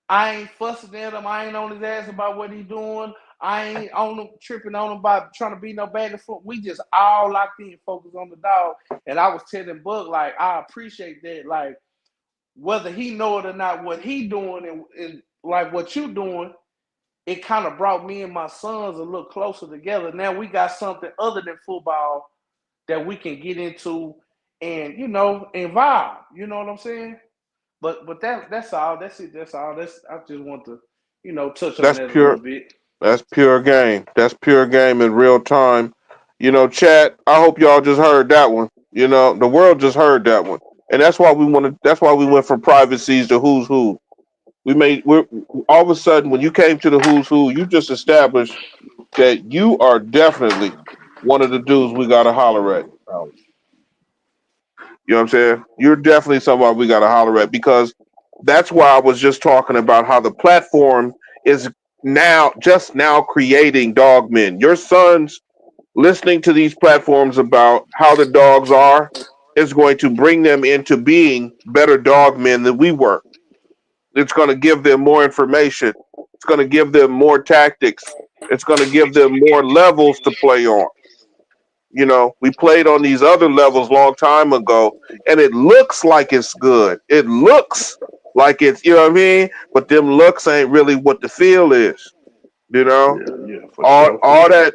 I ain't fussing at him. I ain't on his ass about what he doing. I ain't on him tripping on him about trying to be no bad at foot. We just all locked in, focused on the dog. And I was telling Bug, like, I appreciate that. Like, whether he know it or not, what he doing and like what you doing, it kind of brought me and my sons a little closer together. Now we got something other than football that we can get into and, and vibe. You know what I'm saying? But that's all. That's it. That's all. I just want to, touch on That's that a pure. little bit. That's pure game. That's pure game in real time. Chat. I hope y'all just heard that one. The world just heard that one, and that's why we wanted. That's why we went from privacies to who's who. We're all of a sudden when you came to the who's who, you just established that you are definitely one of the dudes we gotta holler at. You know what I'm saying? You're definitely somebody we gotta holler at because that's why I was just talking about how the platform is now creating dog men. Your sons listening to these platforms about how the dogs are is going to bring them into being better dog men than we were. It's going to give them more information. It's going to give them more tactics. It's going to give them more levels to play on. We played on these other levels long time ago, and it looks like it's good. It looks like it's, you know what I mean? But them looks ain't really what the feel is. You know, Yeah, for all sure, for all sure.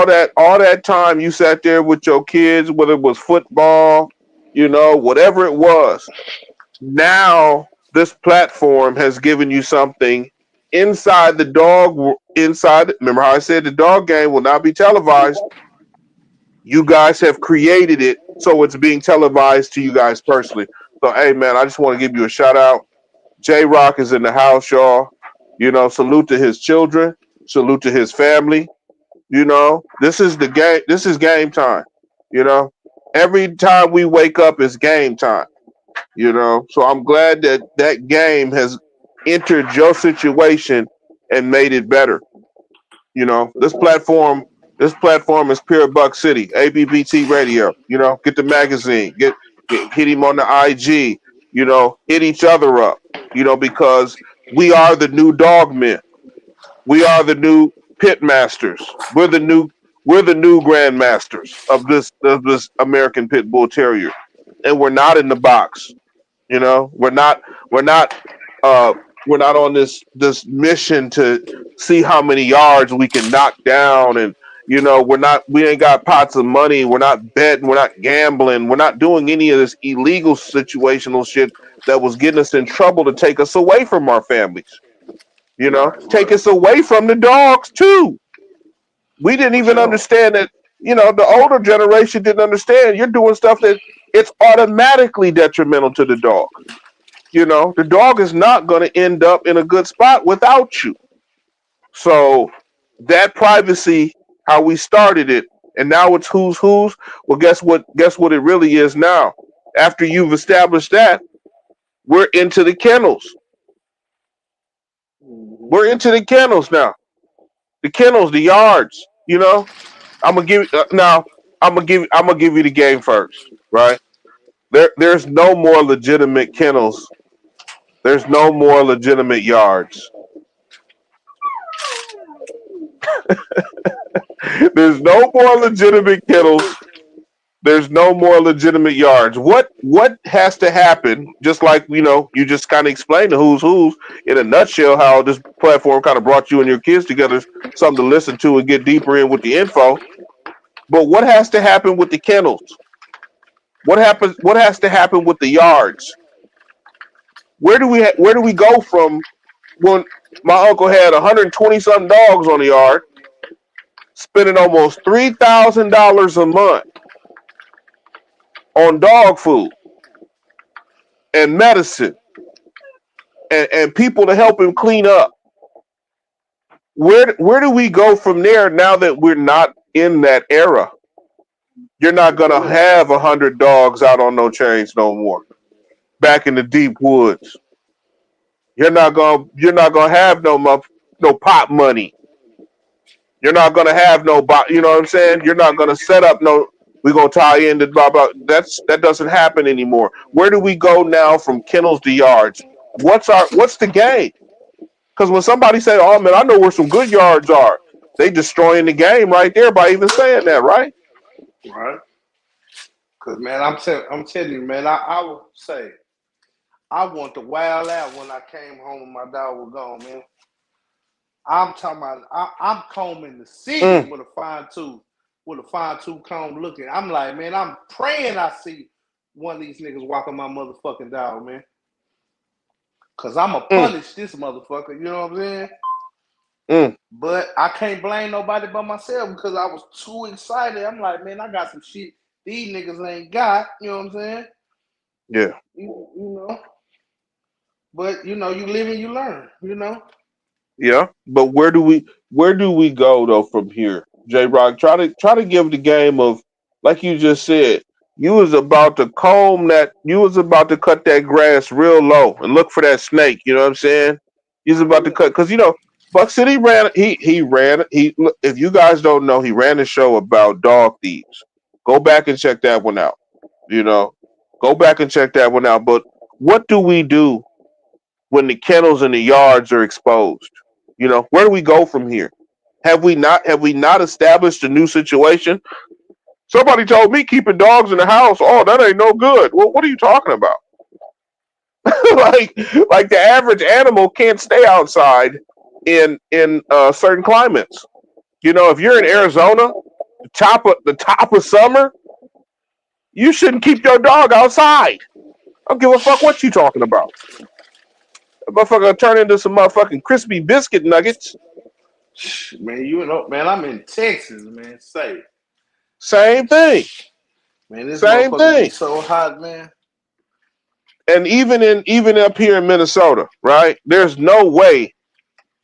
that all that time you sat there with your kids, whether it was football, whatever it was. Now this platform has given you something inside the dog inside. Remember how I said the dog game will not be televised. You guys have created it, so it's being televised to you guys personally. So hey man, I just want to give you a shout out. J Rock is in the house, y'all. Salute to his children, salute to his family. This is the game. This is game time. You know, every time we wake up is game time. So I'm glad that that game has entered your situation and made it better. This platform is pure Buck City, APBT Radio. Get the magazine, hit him on the IG. Hit each other up. Because we are the new dog men. We are the new pit masters. We're the new grandmasters of this American Pit Bull Terrier, and we're not in the box. We're not uh we're not on this mission to see how many yards we can knock down, and we ain't got pots of money. We're not betting. We're not gambling. We're not doing any of this illegal situational shit that was getting us in trouble to take us away from our families. Right, Take right. us away from the dogs too. We didn't For even sure. understand that. The older generation didn't understand. You're doing stuff that it's automatically detrimental to the dog. The dog is not going to end up in a good spot without you. So that privacy, how we started it, and now it's who's who's. Well, guess what? Guess what it really is now. After you've established that, we're into the kennels. Mm-hmm. We're into the kennels now. The kennels, the yards. I'm gonna give now. I'm gonna give you the game first, right? There's no more legitimate kennels. There's no more legitimate yards. There's no more legitimate kennels. There's no more legitimate yards. What has to happen? Just like you just kind of explained the who's who's in a nutshell. How this platform kind of brought you and your kids together, something to listen to and get deeper in with the info. But what has to happen with the kennels? What has to happen with the yards? Where do we go from when my uncle had 120 something dogs on the yard, spending almost $3,000 a month on dog food and medicine and people to help him clean up? Where do we go from there now that we're not in that era? You're not gonna have 100 dogs out on no chains no more. Back in the deep woods, you're not gonna have no pot money. You're not gonna have no, you know what I'm saying? You're not gonna set up no. We're gonna tie in the blah blah. That doesn't happen anymore. Where do we go now from kennels to yards? What's the game? Because when somebody say, "Oh man, I know where some good yards are," they destroying the game right there by even saying that, right? Right. Cause man, I'm telling you, man, I would say I want to wild out when I came home and my dog was gone, man. I'm talking about I'm combing the city with a fine tooth comb looking. I'm like, man, I'm praying I see one of these niggas walking my motherfucking dog, man. Cause I'ma punish this motherfucker, you know what I'm saying? But I can't blame nobody but myself because I was too excited. I'm like, man, I got some shit these niggas ain't got, you know what I'm saying? Yeah. You know. But you know, you live and you learn, you know. Yeah, but where do we go though from here? J Rock, try to give the game of, like you just said, you was about to cut that grass real low and look for that snake, you know what I'm saying? You was about to cut because Buck City ran he if you guys don't know, he ran a show about dog thieves. Go back and check that one out. You know. Go back and check that one out. But what do we do when the kennels and the yards are exposed? Where do we go from here? Have we not established a new situation? Somebody told me keeping dogs in the house, oh, that ain't no good. Well, what are you talking about? like like the average animal can't stay outside in certain climates. If you're in Arizona, the top of summer, you shouldn't keep your dog outside. I don't give a fuck what you talking about. That motherfucker turn into some motherfucking crispy biscuit nuggets. Man, man, I'm in Texas, man. Say, Same thing. man, this Same motherfucker be thing. so hot, man. And even up here in Minnesota, right? There's no way.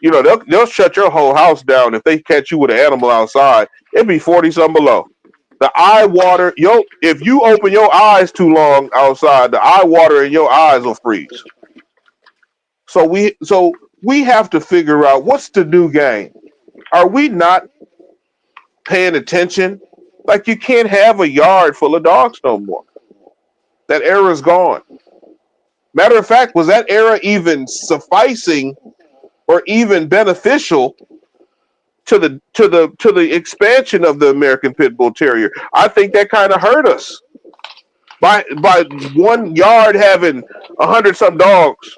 They'll shut your whole house down if they catch you with an animal outside. It'd be 40 something below. The eye water, if you open your eyes too long outside, the eye water in your eyes will freeze. So we have to figure out what's the new game. Are we not paying attention? Like, you can't have a yard full of dogs no more. That era's gone. Matter of fact, was that era even sufficing or even beneficial to the expansion of the American Pit Bull Terrier? I think that kind of hurt us by one yard having 100 some dogs.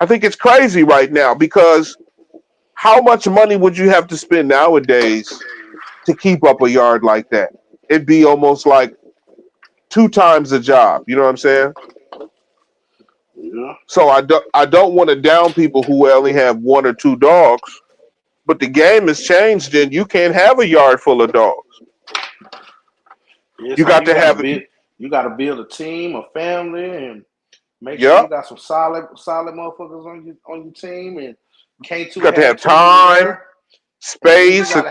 I think it's crazy right now because how much money would you have to spend nowadays to keep up a yard like that? It'd be almost like 2 times the job. You know what I'm saying? Yeah. So I don't want to down people who only have 1 or 2 dogs, but the game has changed and you can't have a yard full of dogs. It's You got to have it. You got to build a team, a family, and make sure you got some solid motherfuckers on your team, and can't You got to have time, space. You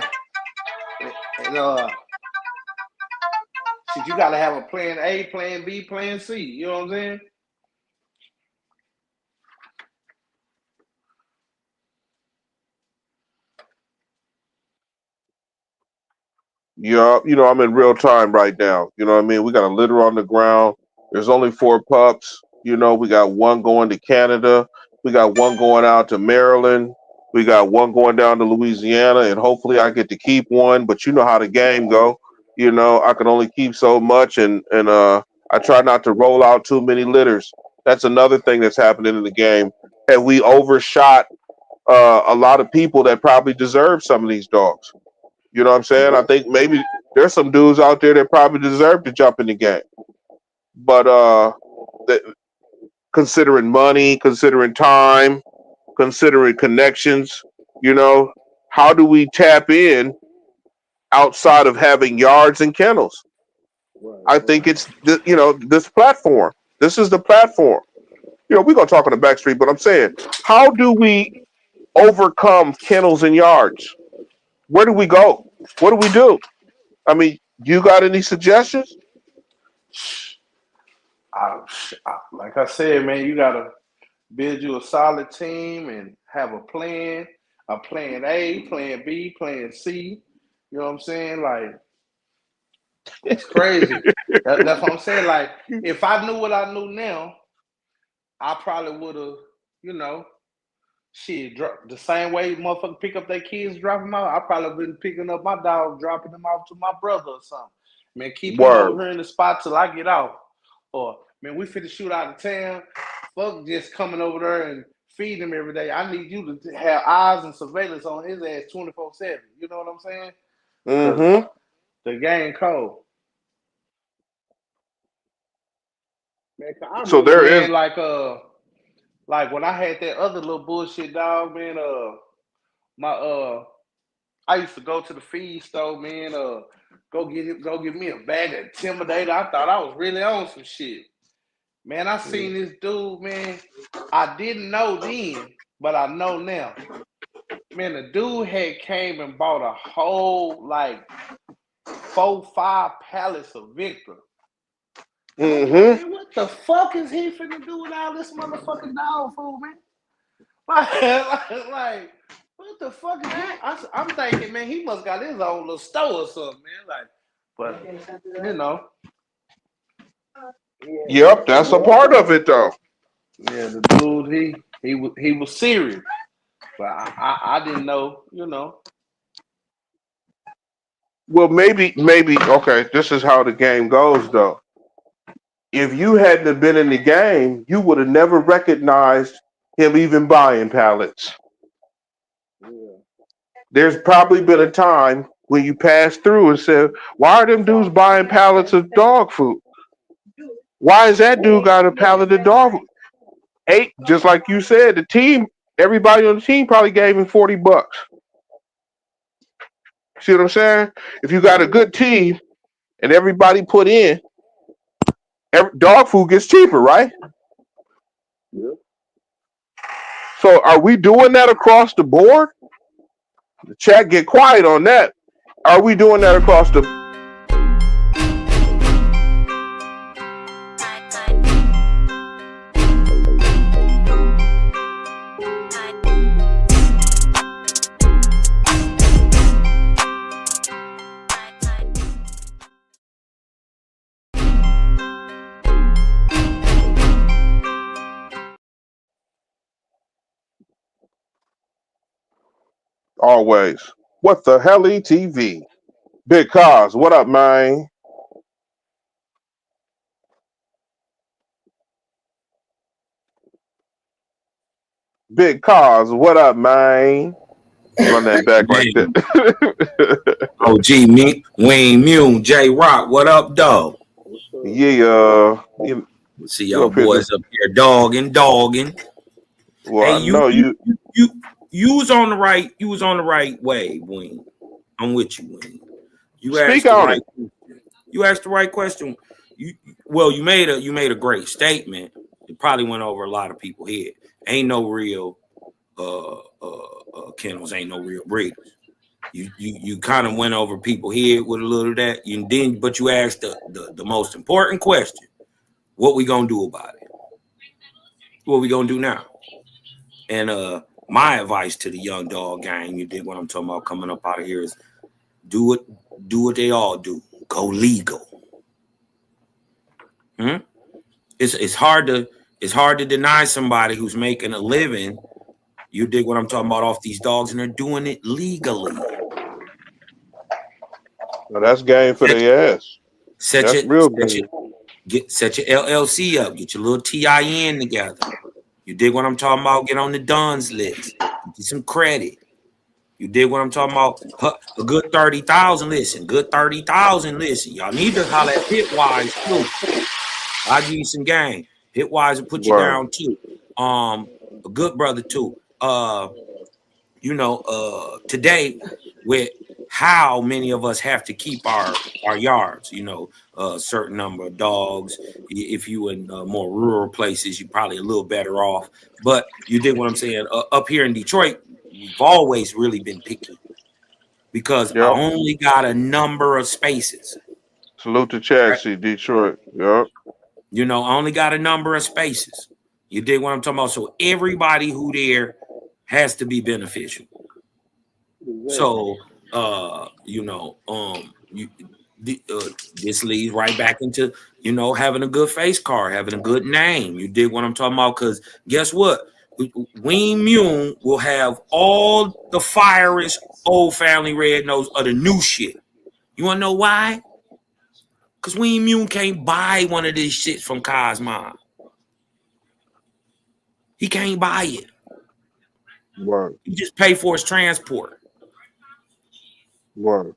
got to have a plan A, plan B, plan C. You know what I'm saying? Yeah, I'm in real time right now. You know what I mean? We got a litter on the ground. There's only 4 pups. We got 1 going to Canada. We got 1 going out to Maryland. We got 1 going down to Louisiana, and hopefully I get to keep 1. But you know how the game go. I can only keep so much, and I try not to roll out too many litters. That's another thing that's happening in the game. And we overshot a lot of people that probably deserve some of these dogs. You know what I'm saying? I think maybe there's some dudes out there that probably deserve to jump in the game. But considering money, considering time, considering connections, you know, how do we tap in outside of having yards and kennels? I think it's this platform. This is the platform. We're gonna talk on the back street, but I'm saying, how do we overcome kennels and yards? Where do we go? What do we do? I mean, you got any suggestions? Like I said, man, you gotta build you a solid team and have a plan A, plan B, plan C. You know what I'm saying? Like, it's crazy. That's what I'm saying. Like, if I knew what I knew now, I probably would have, the same way motherfuckers pick up their kids, drop them out. I probably been picking up my dog, dropping them off to my brother or something. Man, keep him over here in the spot till I get off. Or, man, we finna shoot out of town. Fuck just coming over there and feeding him every day. I need you to have eyes and surveillance on his ass 24/7. You know what I'm saying? Mm-hmm. The game cold. Man, so there is like when I had that other little bullshit dog, man. I used to go to the feed store, man. Go get me a bag of Intimidator. I thought I was really on some shit. Man, I seen this dude, man. I didn't know then, but I know now. Man, the dude had came and bought a whole 4-5 pallets of Victor. Mm-hmm. Man, what the fuck is he finna do with all this motherfucking dog food, man? Like, what the fuck is that? I'm thinking, man, he must got his own little store or something, man. But Yep, that's a part of it, though. Yeah, the dude, he was serious, but I didn't know, Well, maybe. Okay, this is how the game goes, though. If you hadn't have been in the game, you would have never recognized him even buying pallets. Yeah. There's probably been a time when you passed through and said, "Why are them dudes buying pallets of dog food? Why is that dude got a pallet of dog food?" Just like you said, the team, everybody on the team probably gave him $40. See what I'm saying? If you got a good team and everybody put in, dog food gets cheaper, right? Yep. So are we doing that across the board? The chat get quiet on that. Are we doing that across the always? What the hell, ETV? Big Cause, what up, man? Big Cause, what up, man? Run that back like that. OG, me, Wayne Mune, J Rock, what up, dog? Yeah. See y'all boys up here dogging. Well, hey, you was on the right way, Wayne. I'm with you, Wayne. You asked the right question. You made a great statement. It probably went over a lot of people's head. Ain't no real kennels, ain't no real breeders. You kind of went over people's head with a little of that. But you asked the most important question: what we gonna do about it? What we gonna do now? And my advice to the young dog gang, you dig what I'm talking about, coming up out of here, is do what they all do. Go legal. It's hard to deny somebody who's making a living. You dig what I'm talking about, off these dogs, and they're doing it legally. Well, that's game for their ass. Set your LLC up. Get your little TIN together. You dig what I'm talking about? Get on the Duns list. Get some credit. You dig what I'm talking about? A good 30,000. Listen, good 30,000. Listen, y'all need to holler at Hitwise too. I'll give you some game. Hitwise will put you down too. A good brother too. Today with how many of us have to keep our yards, a certain number of dogs. If you in more rural places, you're probably a little better off. But you did what I'm saying. Up here in Detroit, we've always really been picky because I only got a number of spaces. Salute to Chassis, right? Detroit. Yep. I only got a number of spaces. You dig what I'm talking about? So everybody who there has to be beneficial. So, this leads right back into, having a good face card, having a good name. You dig what I'm talking about? Because guess what? Ween Mune will have all the firest old family red nose of the new shit. You want to know why? Because Ween Mune can't buy one of these shits from Cosmon. He can't buy it. Right. You just pay for his transport. Right.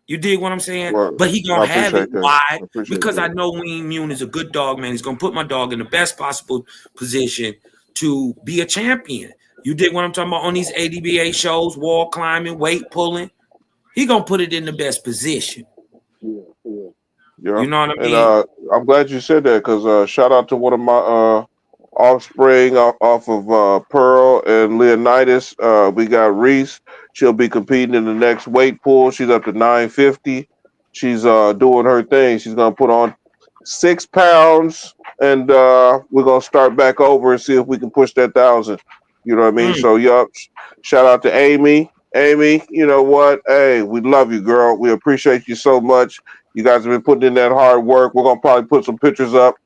You dig what I'm saying? Right. But he gonna have it. Why? Because I know Ween Mune is a good dog, man. He's gonna put my dog in the best possible position to be a champion. You dig what I'm talking about? On these ADBA shows, wall climbing, weight pulling, he gonna put it in the best position. Yeah. Yeah. You know what I mean? And I'm glad you said that because shout out to one of my offspring off of Pearl and Leonidas. We got Reese. She'll be competing in the next weight pool. She's up to 950. She's doing her thing. She's gonna put on 6 pounds, and we're gonna start back over and see if we can push that 1,000. You know what I mean? So yup. Shout out to Amy. Amy, you know what? Hey, we love you, girl. We appreciate you so much. You guys have been putting in that hard work. We're gonna probably put some pictures up.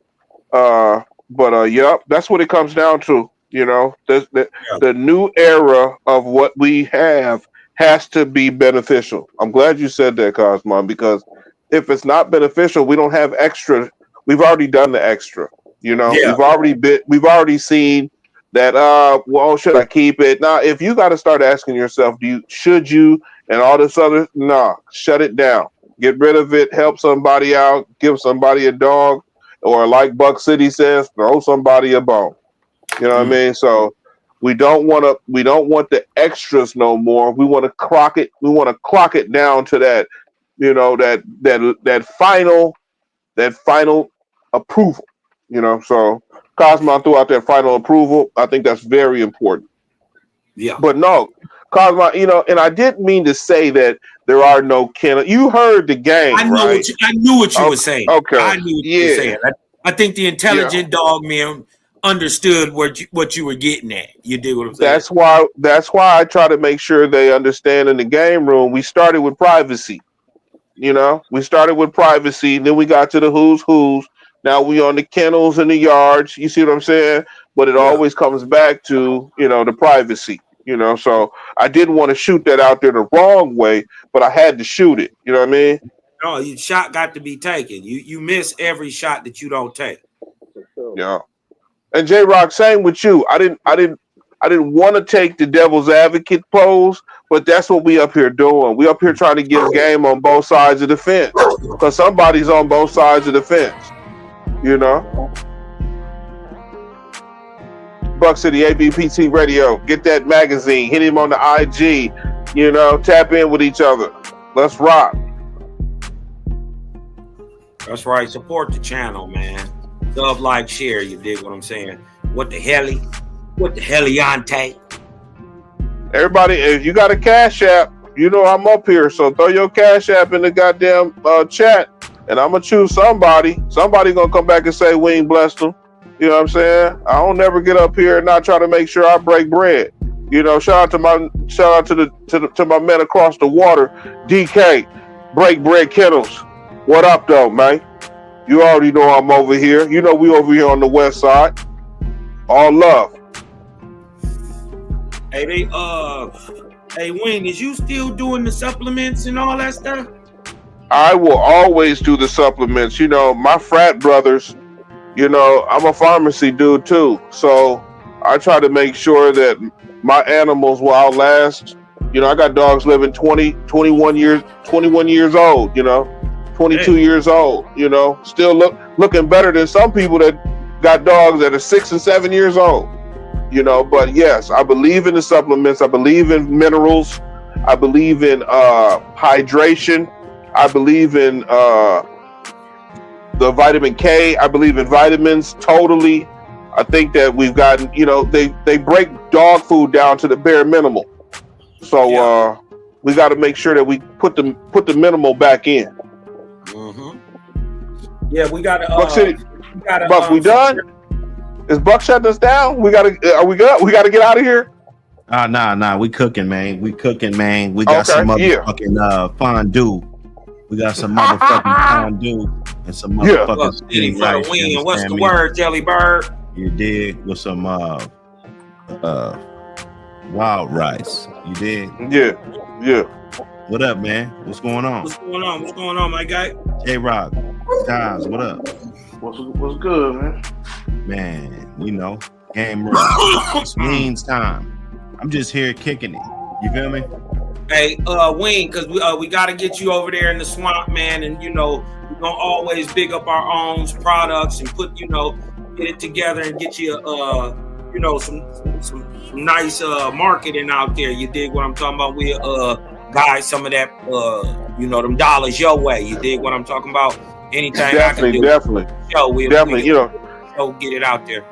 But yup, that's what it comes down to. The new era of what we have has to be beneficial. I'm glad you said that, Cosmon, because if it's not beneficial, we don't have extra. We've already done the extra. We've already seen that. Well, should I keep it? Now, if you got to start asking yourself, should you, and all this other, shut it down. Get rid of it. Help somebody out. Give somebody a dog. Or like Buck City says, throw somebody a bone. You know what I mean? So we don't want the extras no more. We want to clock it. We want to clock it down to that, that final approval. So Cosmo threw out that final approval. I think that's very important. Yeah. But no, Cosmo, and I didn't mean to say that there are no kennels. You heard the game, I knew what you were saying. Okay. I knew what you were saying. I think the intelligent dog man understood what you were getting at. You did what I'm saying. That's why I try to make sure they understand in the game room. We started with privacy. We started with privacy, then we got to the who's. Now we on the kennels and the yards. You see what I'm saying? But it always comes back to, the privacy. So I didn't want to shoot that out there the wrong way, but I had to shoot it. You know what I mean? No, your shot got to be taken. You miss every shot that you don't take. Yeah. And J Rock, same with you. I didn't want to take the devil's advocate pose, but that's what we up here doing. We up here trying to give game on both sides of the fence. Because somebody's on both sides of the fence. Buck City APBT Radio. Get that magazine. Hit him on the IG. Tap in with each other. Let's rock. That's right. Support the channel, man. Love, like, share. You dig what I'm saying? What the heliante? Everybody, if you got a Cash App, I'm up here. So throw your Cash App in the goddamn chat, and I'm gonna choose somebody. Somebody gonna come back and say we ain't blessed them. You know what I'm saying? I don't never get up here and not try to make sure I break bread. Shout out to my men across the water, DK, Break Bread Kennels. What up, though, man? You already know I'm over here. We over here on the west side. All love. Hey, Wayne, is you still doing the supplements and all that stuff? I will always do the supplements. My frat brothers, I'm a pharmacy dude too. So I try to make sure that my animals will outlast You know, I got dogs living 20, 21 years old, you know, 22 years old, you know, still looking better than some people that got dogs that are 6 and 7 years old, you know. But yes, I believe in the supplements. I believe in minerals. I believe in hydration. I believe in the vitamin K. I believe in vitamins totally. I think that we've gotten, you know, they break dog food down to the bare minimal. So we got to make sure that we put the minimal back in. Mm-hmm. Yeah, we got to. Buck City, Buck, we done? Is Buck shutting us down? Are we good? We got to get out of here. Nah. We cooking, man. We got some motherfucking fondue. We got some motherfucking fondue and some motherfucking steamed rice. What's the word, Jelly Bird? You dig? With some wild rice. You did? Yeah. What up, man? What's going on? What's going on, my guy? J-Rock, Guys, what up? What's good, man? Man, you know, game real. It's Ween's time. I'm just here kicking it. You feel me? Hey, Ween, because we got to get you over there in the swamp, man. And, you know, we're going to always big up our own products and put, you know, get it together and get you, you know, some nice marketing out there. You dig what I'm talking about? We guide some of that, you know, them dollars your way. You dig what I'm talking about? Anytime definitely, you know, get it out there.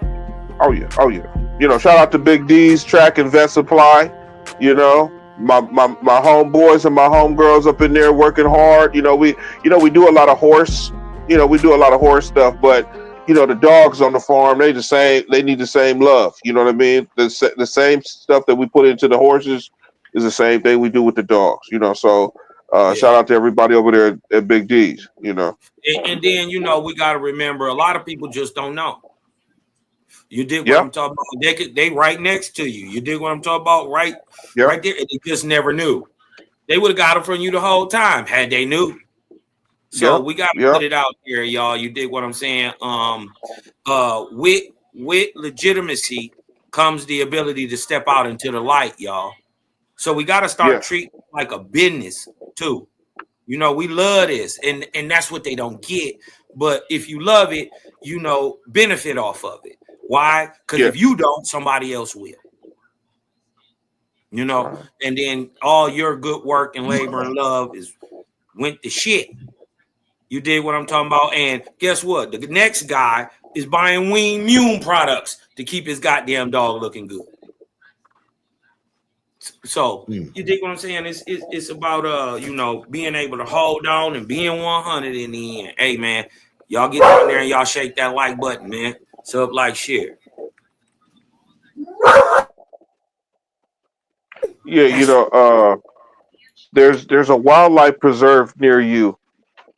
Oh yeah. You know, shout out to Big D's Track and Vet Supply. You know, my homeboys and my homegirls up in there working hard. You know, we do a lot of horse. You know, we do a lot of horse stuff, but you know, the dogs on the farm, they need the same love. You know what I mean? The same stuff that we put into the horses is the same thing we do with the dogs. You know, so shout out to everybody over there at Big D's. You know, and then you know we got to remember a lot of people just don't know. You dig what I'm talking about? They right next to you. You dig what I'm talking about? Right there, and they just never knew. They would have got it from you the whole time had they knew. So we got to put it out there, y'all. You dig what I'm saying? With legitimacy comes the ability to step out into the light, y'all. So we got to start treating it like a business too. You know, we love this, and that's what they don't get. But if you love it, you know, benefit off of it. Why? Because if you don't, somebody else will. You know, and then all your good work and labor and love went to shit. You did what I'm talking about. And guess what? The next guy is buying Ween Mune products to keep his goddamn dog looking good. So you dig what I'm saying? It's about you know, being able to hold on and being 100 in the end. Hey man, y'all get down there and y'all shake that like button, man. Sub, like, share. Yeah, you know, there's a wildlife preserve near you.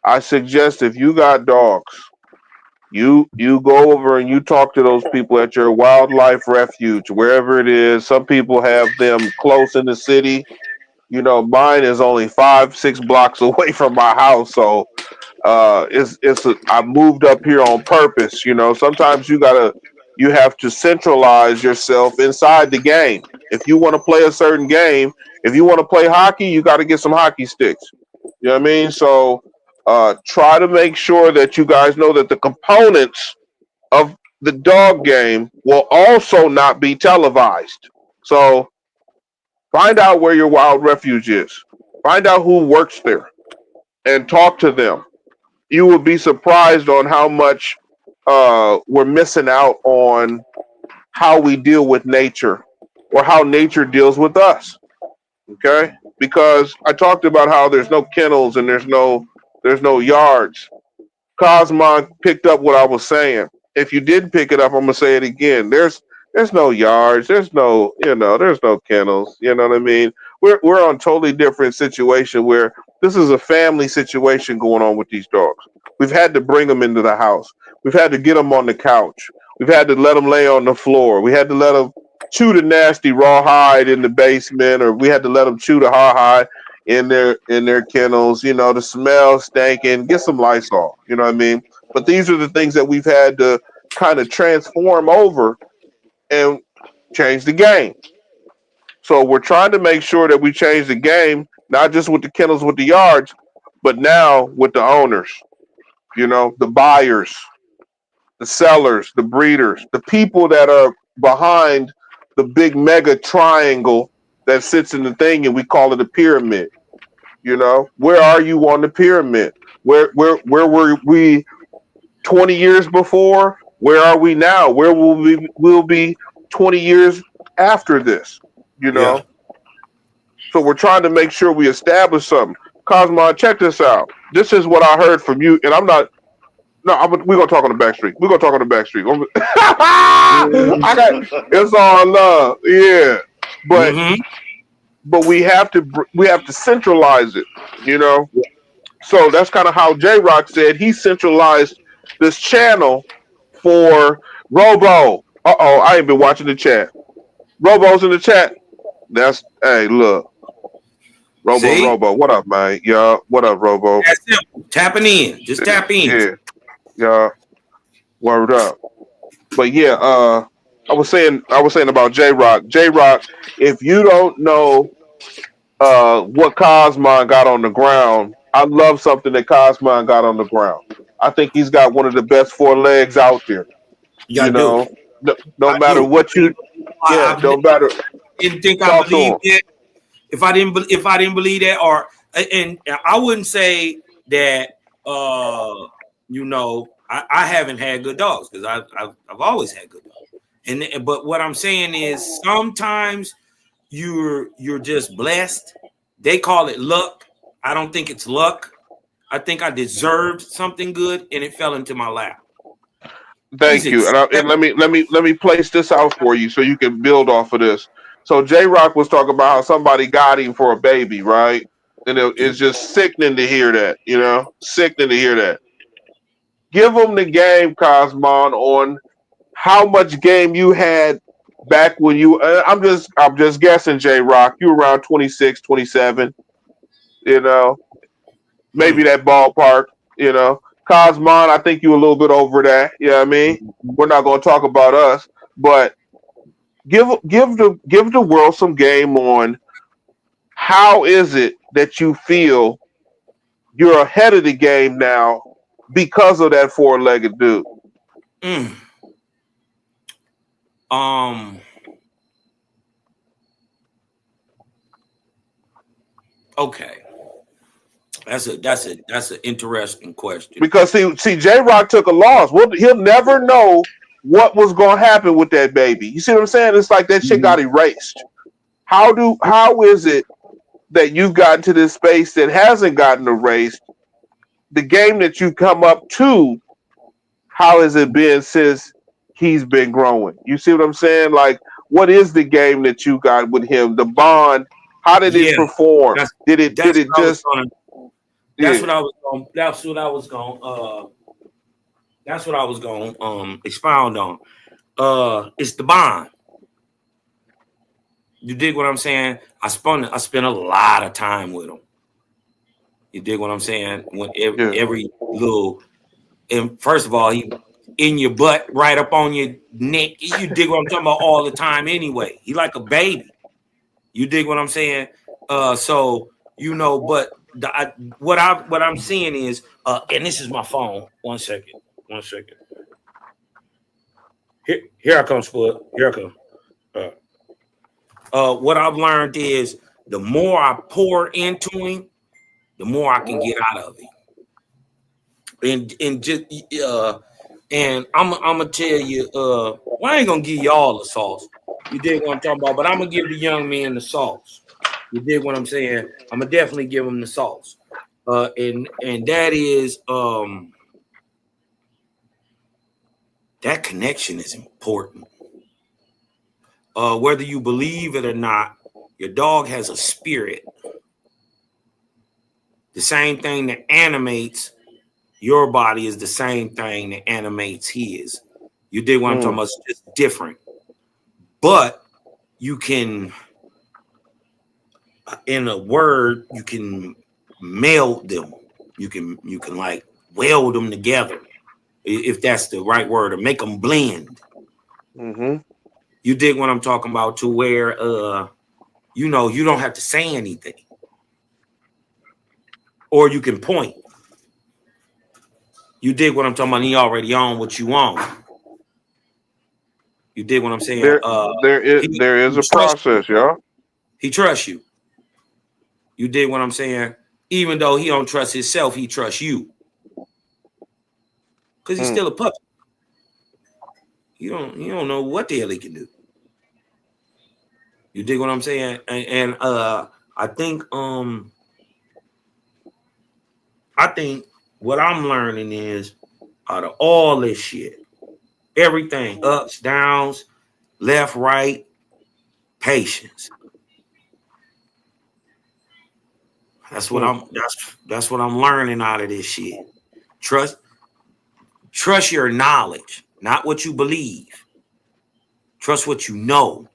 I suggest if you got dogs, you go over and you talk to those people at your wildlife refuge, wherever it is. Some people have them close in the city. You know, mine is only 5-6 blocks away from my house, so I moved up here on purpose. You know, sometimes you have to centralize yourself inside the game. If you want to play a certain game, if you want to play hockey, you got to get some hockey sticks. You know what I mean? So try to make sure that you guys know that the components of the dog game will also not be televised. So find out where your wild refuge is. Find out who works there and talk to them. You will be surprised on how much we're missing out on how we deal with nature or how nature deals with us. Okay? Because I talked about how there's no kennels and there's no yards. Cosmon picked up what I was saying. If you didn't pick it up, I'm gonna say it again. There's no yards. There's no kennels. You know what I mean? We're on totally different situation where this is a family situation going on with these dogs. We've had to bring them into the house. We've had to get them on the couch. We've had to let them lay on the floor. We had to let them chew the nasty rawhide in the basement, or we had to let them chew the rawhide in their kennels. You know, the smell stinking. Get some Lysol. You know what I mean? But these are the things that we've had to kind of transform over and change the game. So we're trying to make sure that we change the game, not just with the kennels, with the yards, but now with the owners, you know, the buyers, the sellers, the breeders, the people that are behind the big mega triangle that sits in the thing, and we call it a pyramid. You know, where are you on the pyramid? Where were we 20 years before? Where are we now? Where will be 20 years after this? You know, Yeah. so we're trying to make sure we establish something. Cosmo, check this out. This is what I heard from you, and I'm not. No, we're gonna talk on the back street. We're gonna talk on the back street. I got it's all love, yeah. But Mm-hmm. we have to centralize it, you know. So that's kind of how J Rock said he centralized this channel for Robo. I ain't been watching the chat. Robo's in the chat. That's hey, look. Robo, what up, man? Yeah, what up, Robo? That's simple. Tapping in, just tap in. Yeah, word up. But yeah, I was saying about J Rock. J Rock, if you don't know what Cosmon got on the ground, I love something that Cosmon got on the ground. I think he's got one of the best 4 legs out there. You know, no matter what you, no matter. Didn't think I believed it. If I didn't believe that, or and I wouldn't say that. You know, I haven't had good dogs because I've always had good dogs. But what I'm saying is sometimes you're just blessed. They call it luck. I don't think it's luck. I think I deserved something good and it fell into my lap. Thank you. And let me place this out for you so you can build off of this. So J Rock was talking about how somebody got him for a baby, right? And it's just sickening to hear that, you know, sickening to hear that. Give them the game, Cosmon, on how much game you had back when you. I'm just guessing, J Rock. You were around 26, 27. You know, maybe that ballpark. You know, Cosmon. I think you a little bit over that. You know what I mean? We're not going to talk about us, but give the world some game on how is it that you feel you're ahead of the game now because of that 4-legged dude. Okay. That's an interesting question. Because see, J Rock took a loss. He'll never know what was gonna happen with that baby. You see what I'm saying? It's like that shit got erased. How is it that you've gotten to this space that hasn't gotten erased? The game that you come up to, how has it been since he's been growing? You see what I'm saying? Like, what is the game that you got with him? The bond. How did it perform? Did it just? That's what I was going to expound on. It's the bond. You dig what I'm saying? I spent a lot of time with him. You dig what I'm saying? When every little, and first of all, he in your butt, right up on your neck. You dig what I'm talking about all the time anyway. He like a baby. You dig what I'm saying? So you know, but what I'm seeing is, and this is my phone. One second. Here I come, Spud. Here I come. What I've learned is the more I pour into him, the more I can get out of it. And I'm gonna tell you, well, I ain't gonna give you all the sauce. You dig what I'm talking about? But I'm gonna give the young man the sauce. You dig what I'm saying? I'm gonna definitely give him the sauce. And that is that connection is important. Whether you believe it or not, your dog has a spirit. The same thing that animates your body is the same thing that animates his. You dig what I'm talking about? It's just different. But you can, in a word, you can meld them. You can like weld them together, if that's the right word, or make them blend. Mm-hmm. You dig what I'm talking about? To where you know, you don't have to say anything. Or you can point. You dig what I'm talking about? He already on what you on. You dig what I'm saying? There is a process, y'all. He trusts you. You dig what I'm saying? Even though he don't trust himself, he trusts you. Because he's still a puppy. You don't know what the hell he can do. You dig what I'm saying? And I think what I'm learning is out of all this shit, everything, ups, downs, left, right, patience. That's what I'm learning out of this shit. Trust your knowledge, not what you believe. Trust what you know.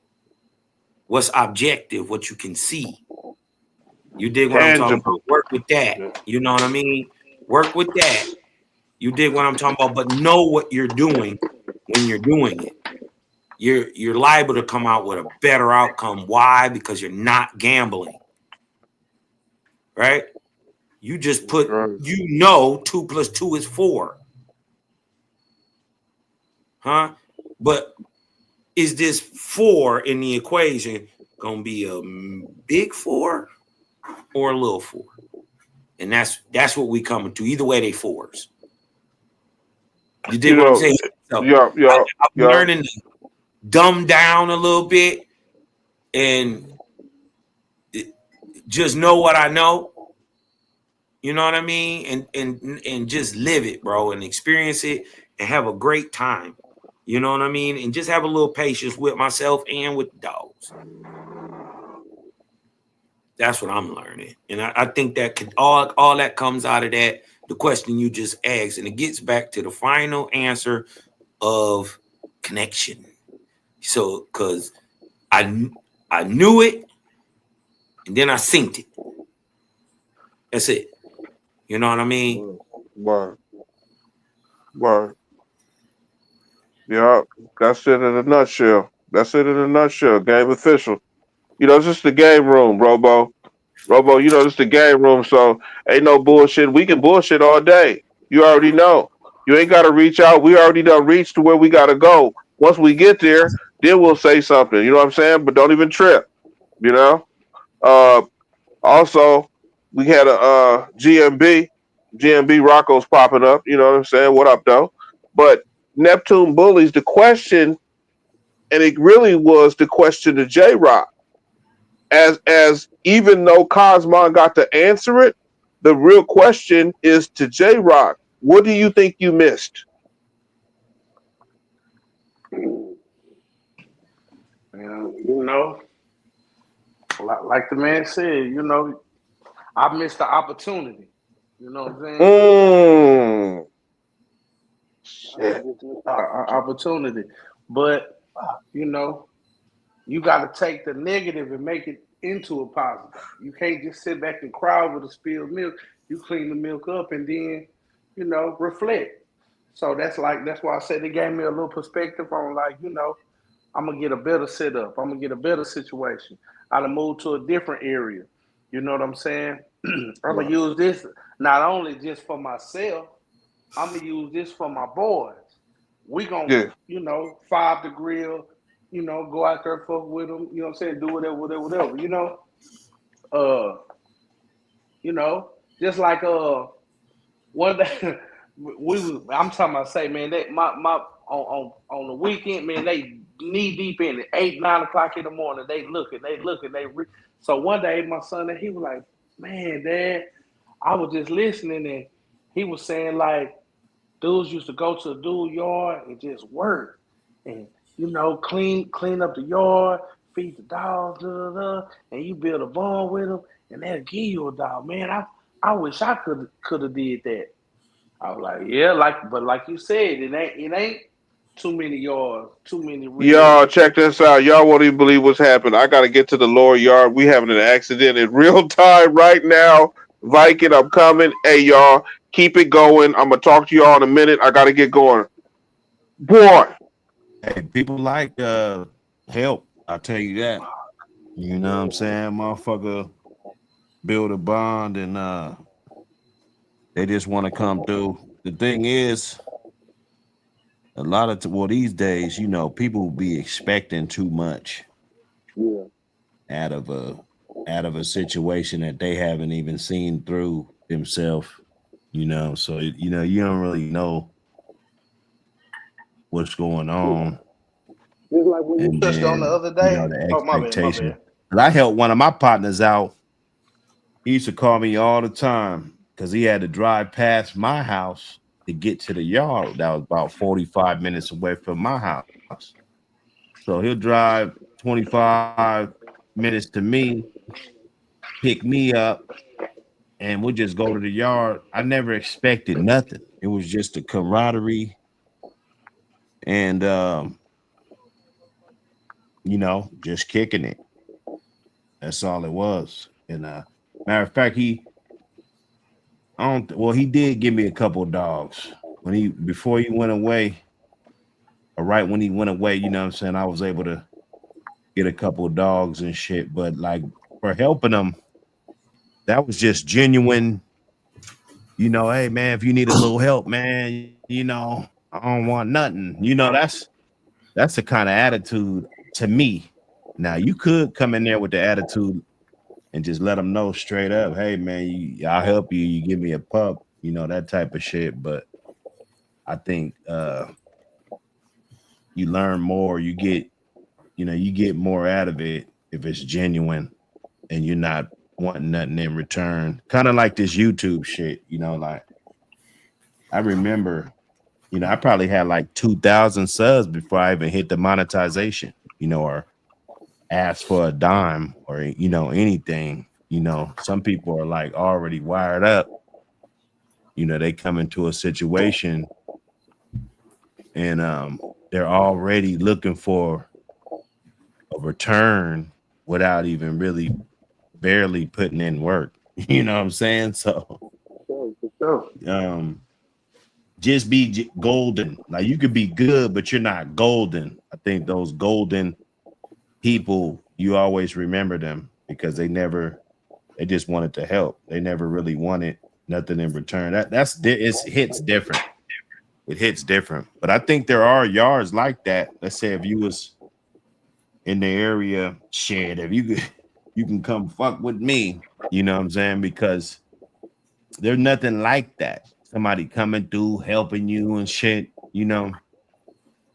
What's objective, what you can see. You dig what I'm talking about? Work with that. You know what I mean? Work with that. You dig what I'm talking about? But know what you're doing when you're doing it. You're liable to come out with a better outcome. Why? Because you're not gambling. Right? You just put, 2 + 2 is 4. Huh? But is this 4 in the equation gonna be a big 4 or a little 4? And that's what we coming to. Either way, they 4s. You dig what I'm saying? So I'm learning to dumb down a little bit and just know what I know. You know what I mean? And just live it, bro, and experience it and have a great time. You know what I mean? And just have a little patience with myself and with the dogs. That's what I'm learning. And I think that all that comes out of that, the question you just asked, and it gets back to the final answer of connection. So, because I knew it, and then I synced it. That's it. You know what I mean? Word. Yeah, that's it in a nutshell. Game official. You know, it's just the game room, Robo. You know, it's the game room, so ain't no bullshit. We can bullshit all day. You already know. You ain't got to reach out. We already done reached to where we got to go. Once we get there, then we'll say something. You know what I'm saying? But don't even trip, you know? Also, we had a GMB Rocco's popping up. You know what I'm saying? What up, though? But Neptune Bullies, the question, and it really was the question to J-Rock. As even though Cosmon got to answer it, the real question is to J-Rock. What do you think you missed? You know, like the man said, you know, I missed the opportunity. You know what I'm saying? Opportunity. But, you know, you got to take the negative and make it into a positive. You can't just sit back and cry over the spilled milk. You clean the milk up and then, you know, reflect. So that's why I said they gave me a little perspective on, like, you know, I'm going to get a better setup. I'm going to get a better situation. I done moved to a different area. You know what I'm saying? I'm going to use this not only just for myself, I'm going to use this for my boys. We going to, you know, 5 the grill, you know, go out there, fuck with them, you know what I'm saying? Do whatever, you know? You know, just like one day I'm talking about, say, man, they my on the weekend, man, they knee deep in it, 8, 9 o'clock in the morning. They looking. So one day, my son, he was like, man, Dad, I was just listening, and he was saying, like, dudes used to go to a dude yard and just work, and, you know, clean up the yard, feed the dogs, and you build a bond with them, and they'll give you a dog. Man, I wish I could have did that. I was like, yeah, but like you said, it ain't too many yards, too many real. Y'all, check this out. Y'all won't even believe what's happened. I got to get to the lower yard. We having an accident in real time right now. Viking, I'm coming. Hey, y'all, keep it going. I'm going to talk to y'all in a minute. I got to get going. Boy. Hey, people like help. I'll tell you that. You know what I'm saying? Motherfucker build a bond and they just want to come through. The thing is, a lot of these days, you know, people be expecting too much Yeah. out of a situation that they haven't even seen through themselves, you know. So you know, you don't really know what's going on. Just like when you And Touched on the then, other you day. know, the Oh, my bad, my expectation. bad. But I helped one of my partners out. He used to call me all the time because he had to drive past my house to get to the yard. That was about 45 minutes away from my house. So he'll drive 25 minutes to me, pick me up, and we'll just go to the yard. I never expected nothing. It was just a camaraderie and you know, just kicking it. That's all it was. And matter of fact, he did give me a couple of dogs before he went away, or right when he went away, you know what I'm saying? I was able to get a couple of dogs and shit, but like for helping them, that was just genuine. You know, hey man, if you need a little help, man, you know, I don't want nothing. You know, that's the kind of attitude to me. Now you could come in there with the attitude and just let them know straight up, hey man, I'll help you. You give me a pup, you know, that type of shit. But I think you learn more. You get more out of it if it's genuine and you're not wanting nothing in return. Kind of like this YouTube shit, you know, like I remember, you know, I probably had like 2,000 subs before I even hit the monetization, you know, or asked for a dime or, you know, anything. You know, some people are like already wired up. You know, they come into a situation and they're already looking for a return without even really barely putting in work. You know what I'm saying? So just be golden. Like you could be good, but you're not golden. I think those golden people, you always remember them because they just wanted to help. They never really wanted nothing in return. It hits different. It hits different. But I think there are yards like that. Let's say if you was in the area, shit, if you can come fuck with me, you know what I'm saying? Because there's nothing like that. Somebody coming through, helping you and shit, you know,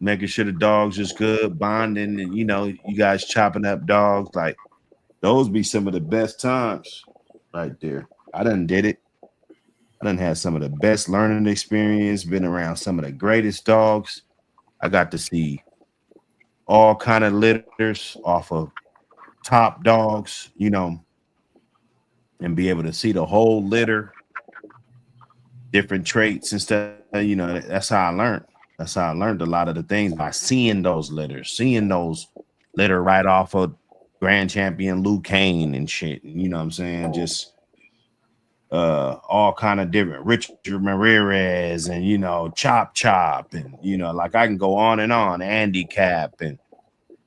making sure the dogs is good, bonding, and you know, you guys chopping up dogs. Like those be some of the best times right there. I done did it. I done had some of the best learning experience, been around some of the greatest dogs. I got to see all kind of litters off of top dogs, you know, and be able to see the whole litter, different traits and stuff. You know, that's how I learned. That's how I learned a lot of the things by seeing those litters, seeing those litter right off of Grand Champion Lou Kane and shit. You know what I'm saying? Just all kind of different Richard Ramirez and, you know, Chop and, you know, like I can go on and on, Andy Cap and,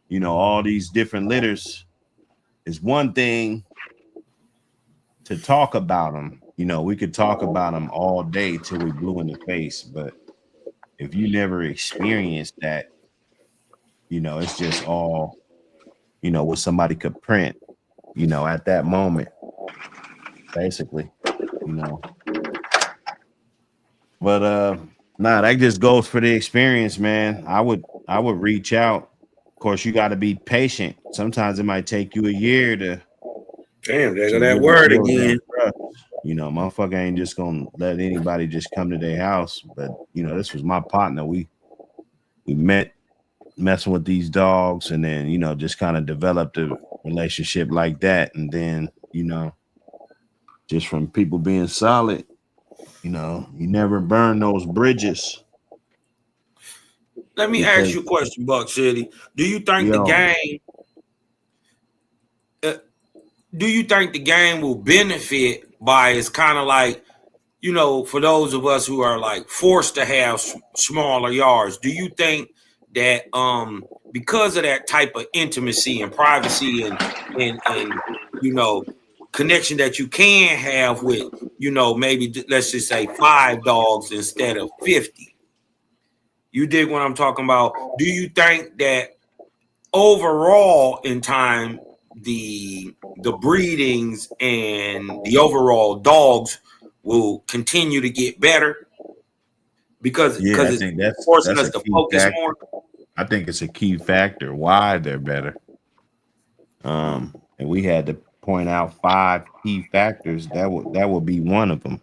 you know, all these different litters. Is one thing to talk about them. You know, we could talk about them all day till we blue in the face, but if you never experienced that, you know, it's just all, you know, what somebody could print, you know, at that moment, basically, you know. But nah, that just goes for the experience, man. I would reach out. Of course, you got to be patient. Sometimes it might take you a year to. Damn, there go that word again. You know, motherfucker ain't just gonna let anybody just come to their house. But you know, this was my partner. We met messing with these dogs, and then you know, just kind of developed a relationship like that. And then you know, just from people being solid, you know, you never burn those bridges. Let me ask you a question, Buck City. Do you think the game? Do you think the game will benefit by it's kind of like, you know, for those of us who are like forced to have smaller yards? Do you think that because of that type of intimacy and privacy and you know, connection that you can have with, you know, maybe let's just say 5 dogs instead of 50. You dig what I'm talking about? Do you think that overall in time the breedings and the overall dogs will continue to get better because Yeah, I it's think forcing that's us a to key focus factor. more? I think it's a key factor why they're better. And we had to point out 5 key factors. That would be one of them.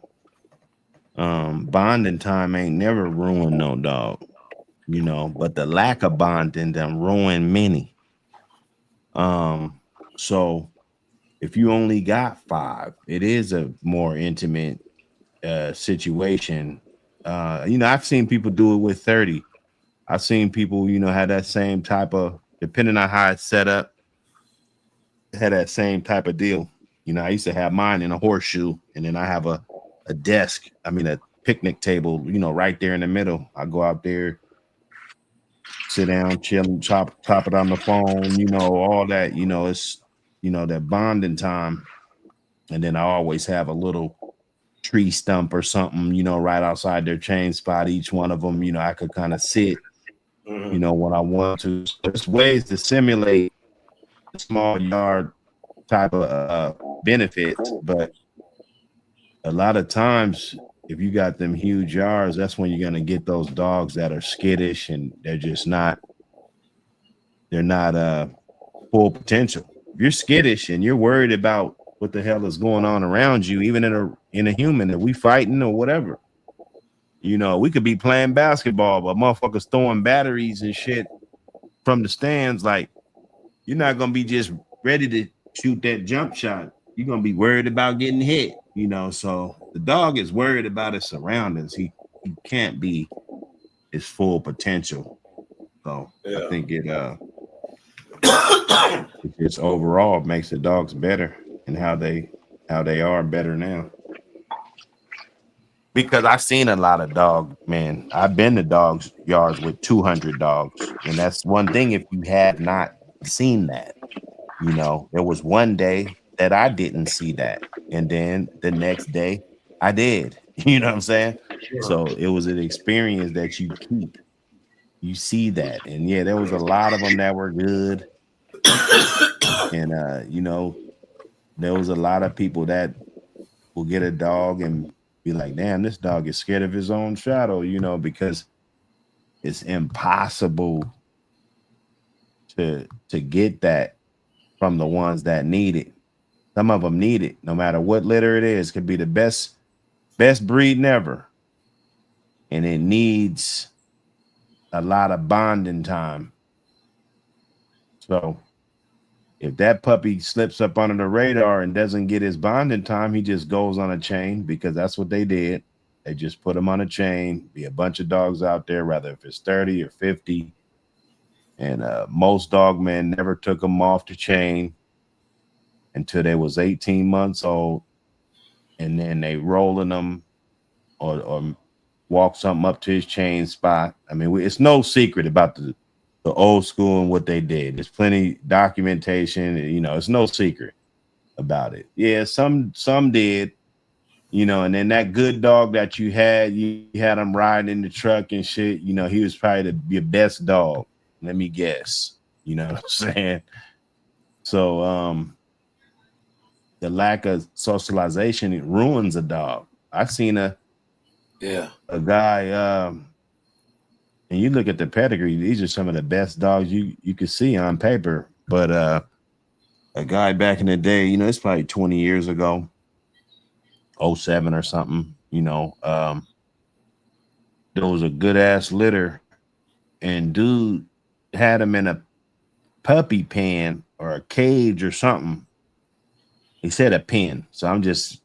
Bonding time ain't never ruined no dog, you know, but the lack of bonding them ruined many. So if you only got 5, it is a more intimate situation. You know, I've seen people do it with 30. I've seen people, you know, have that same type of, depending on how it's set up, had that same type of deal. You know, I used to have mine in a horseshoe, and then I have a desk, I mean a picnic table, you know, right there in the middle. I go out there, sit down, chill, and chop it on the phone, you know, all that, you know, it's, you know, that bonding time. And then I always have a little tree stump or something, you know, right outside their chain spot. Each one of them, you know, I could kind of sit, you know, when I want to. So there's ways to simulate the small yard type of benefits, but a lot of times if you got them huge yards, that's when you're going to get those dogs that are skittish and they're just not, they're not full potential. If you're skittish and you're worried about what the hell is going on around you, even in a human, that we fighting or whatever, you know, we could be playing basketball, but motherfuckers throwing batteries and shit from the stands. Like, you're not gonna be just ready to shoot that jump shot. You're gonna be worried about getting hit, you know. So the dog is worried about his surroundings. He can't be his full potential. So I think it just overall makes the dogs better and how they are better now. Because I've seen a lot of dog, man. I've been to dogs yards with 200 dogs, and that's one thing. If you have not seen that, you know, there was one day that I didn't see that, and then the next day I did. You know what I'm saying? So it was an experience that you keep. You see that, and yeah, there was a lot of them that were good, and you know, there was a lot of people that will get a dog and be like, damn, this dog is scared of his own shadow, you know, because it's impossible to get that from the ones that need it. Some of them need it, no matter what litter it is. Could be the best breed ever, and it needs a lot of bonding time. So if that puppy slips up under the radar and doesn't get his bonding time, he just goes on a chain, because that's what they did. They just put him on a chain. Be a bunch of dogs out there, rather if it's 30 or 50. And most dog men never took them off the chain until they was 18 months old. And then they rolling them or walk something up to his chain spot. I mean, it's no secret about the old school and what they did. There's plenty documentation, you know, it's no secret about it. Yeah, some did, you know, and then that good dog that you had him riding in the truck and shit, you know, he was probably your best dog. Let me guess, you know what I'm saying? So the lack of socialization, it ruins a dog. I've seen a guy, and you look at the pedigree, these are some of the best dogs you could see on paper. But a guy back in the day, you know, it's probably 20 years ago, 07 or something, you know, there was a good ass litter, and dude had him in a puppy pen or a cage or something. He said a pen, so I'm just,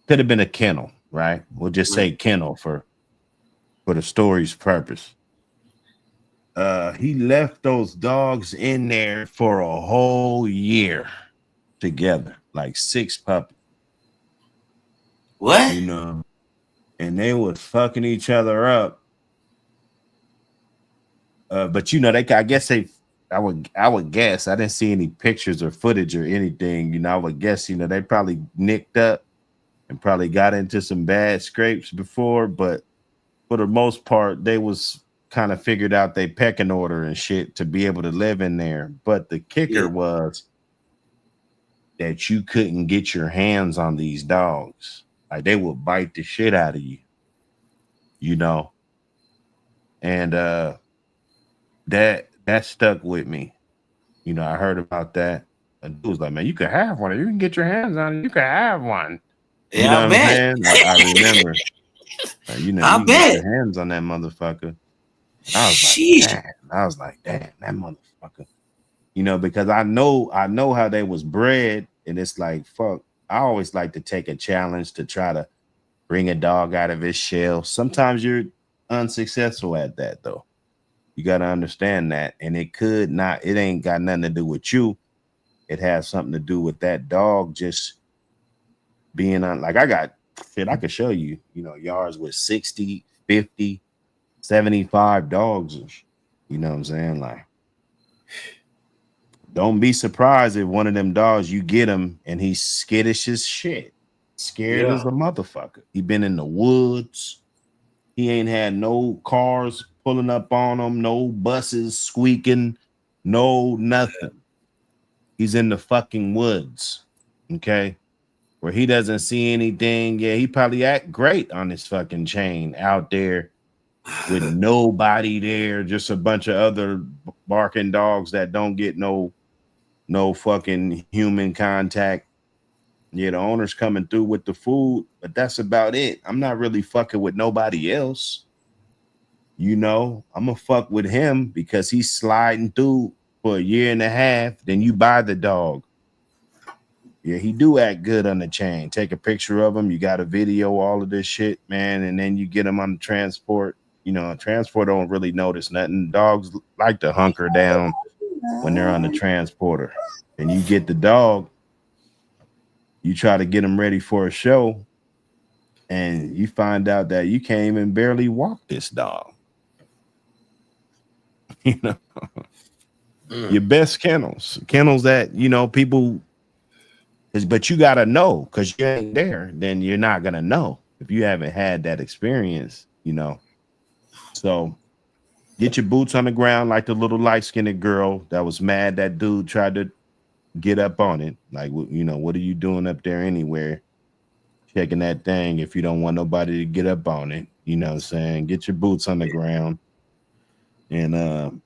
could have been a kennel, right? We'll just say kennel for the story's purpose. He left those dogs in there for a whole year together, like 6 puppies. What? You know, and they was fucking each other up. But you know, I guess I would guess. I didn't see any pictures or footage or anything. You know, I would guess, you know, they probably nicked up and probably got into some bad scrapes before, but for the most part, they was kind of figured out they pecking order and shit to be able to live in there. But the kicker was that you couldn't get your hands on these dogs. Like they would bite the shit out of you, you know. And that stuck with me. You know, I heard about that. And it was like, man, you can have one. You can get your hands on it. You can have one. You Yeah, know I what bet. I'm saying? I remember. You know, I you bet. get your hands on that motherfucker. I was like, damn, that motherfucker. You know, because I know how they was bred, and it's like, fuck. I always like to take a challenge to try to bring a dog out of his shell. Sometimes you're unsuccessful at that, though. You got to understand that, and it ain't got nothing to do with you. It has something to do with that dog just being on. Like I got shit, I could show you, you know, yards with 60, 50, 75 dogs. You know what I'm saying? Like, don't be surprised if one of them dogs, you get him and he's skittish as shit. Scared as a motherfucker. He been in the woods. He ain't had no cars pulling up on him, no buses squeaking, no nothing. He's in the fucking woods, okay? Where he doesn't see anything. Yeah, he probably act great on his fucking chain out there with nobody there, just a bunch of other barking dogs that don't get no fucking human contact. Yeah, the owner's coming through with the food, but that's about it. I'm not really fucking with nobody else. You know, I'm gonna fuck with him because he's sliding through for a year and a half. Then you buy the dog. Yeah, he do act good on the chain. Take a picture of him. You got a video, all of this shit, man. And then you get him on the transport. You know, transport don't really notice nothing. Dogs like to hunker down when they're on the transporter. And you get the dog, you try to get him ready for a show, and you find out that you can't even barely walk this dog. You know, your best kennels that, you know, people but you gotta know, because you ain't there, then you're not gonna know if you haven't had that experience, you know. So get your boots on the ground like the little light-skinned girl that was mad that dude tried to get up on it. Like, you know, what are you doing up there anywhere checking that thing if you don't want nobody to get up on it? You know what I'm saying? Get your boots on the ground and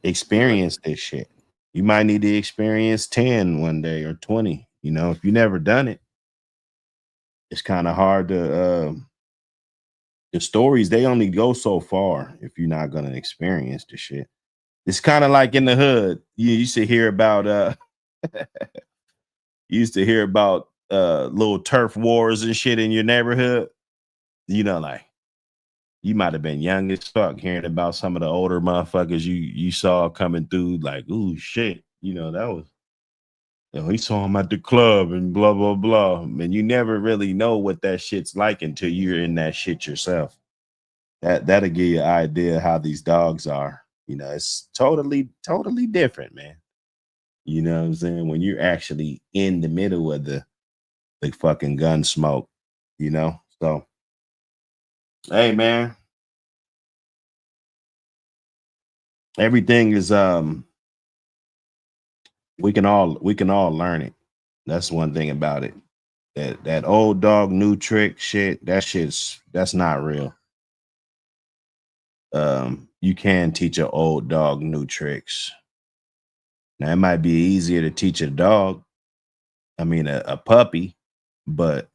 experience this shit. You might need to experience 10 one day or 20. You know, if you never done it, it's kind of hard to the stories, they only go so far if you're not gonna experience the shit. It's kind of like in the hood. You used to hear about little turf wars and shit in your neighborhood. You know, like you might have been young as fuck hearing about some of the older motherfuckers you saw coming through, like, ooh, shit. You know, that was, you know, he saw him at the club and blah, blah, blah. And you never really know what that shit's like until you're in that shit yourself. That'll give you an idea how these dogs are. You know, it's totally different, man. You know what I'm saying? When you're actually in the middle of the fucking gun smoke, you know? So, hey, man. Everything is we can all learn it. That's one thing about it. That old dog new trick shit, that's not real. You can teach an old dog new tricks. Now it might be easier to teach a dog, a puppy, but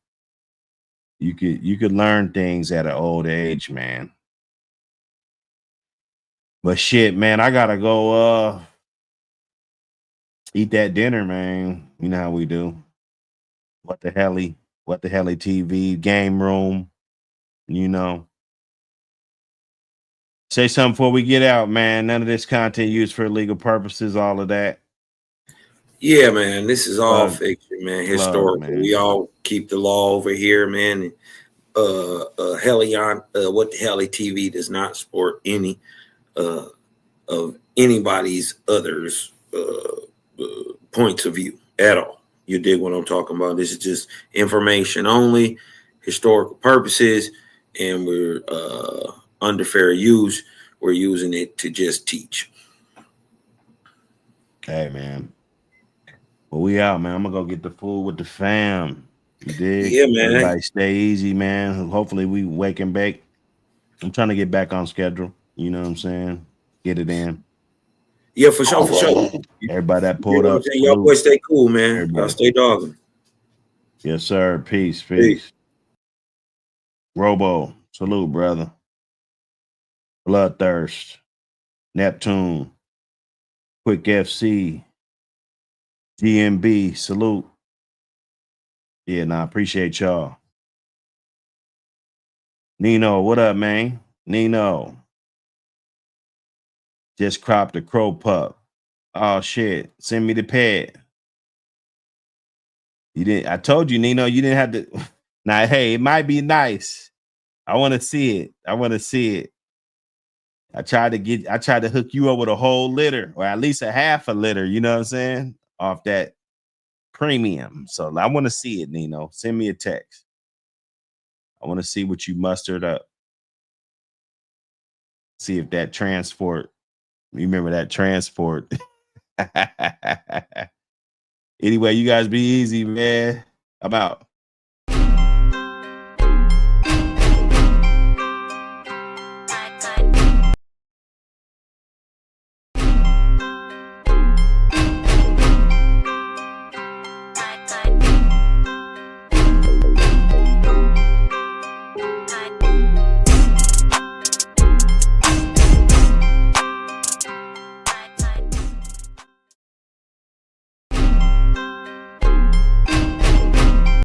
you could learn things at an old age, man. But shit, man, I gotta go eat that dinner, man. You know how we do. What the hell TV, game room, you know. Say something before we get out, man. None of this content used for illegal purposes, all of that. Yeah, man. This is all fiction, man. Historical. Man. We all keep the law over here, man. What the Heli TV does not support any of anybody's others points of view at all. You dig what I'm talking about? This is just information only, historical purposes, and we're under fair use. We're using it to just teach. Okay, man. Well, we out, man. I'm gonna go get the food with the fam. You dig? Yeah, man. Everybody stay easy, man. Hopefully we wake and bake. I'm trying to get back on schedule. You know what I'm saying? Get it in. Yeah, for sure, for sure. Everybody that pulled up. Y'all boys stay cool, man. Everybody. Y'all stay dogging. Yes, sir. Peace. Robo, salute, brother. Bloodthirst, Neptune, Quick FC, GMB, salute. Yeah, I appreciate y'all. Nino, what up, man? Nino. Just cropped a crow pup. Oh shit. Send me the pet. You didn't. I told you, Nino, you didn't have to. Now, hey, it might be nice. I want to see it. I tried to hook you up with a whole litter, or at least a half a litter, you know what I'm saying? Off that premium. So I want to see it, Nino. Send me a text. I want to see what you mustered up. See if that transport, you remember that transport. Anyway, you guys be easy, man. I'm out.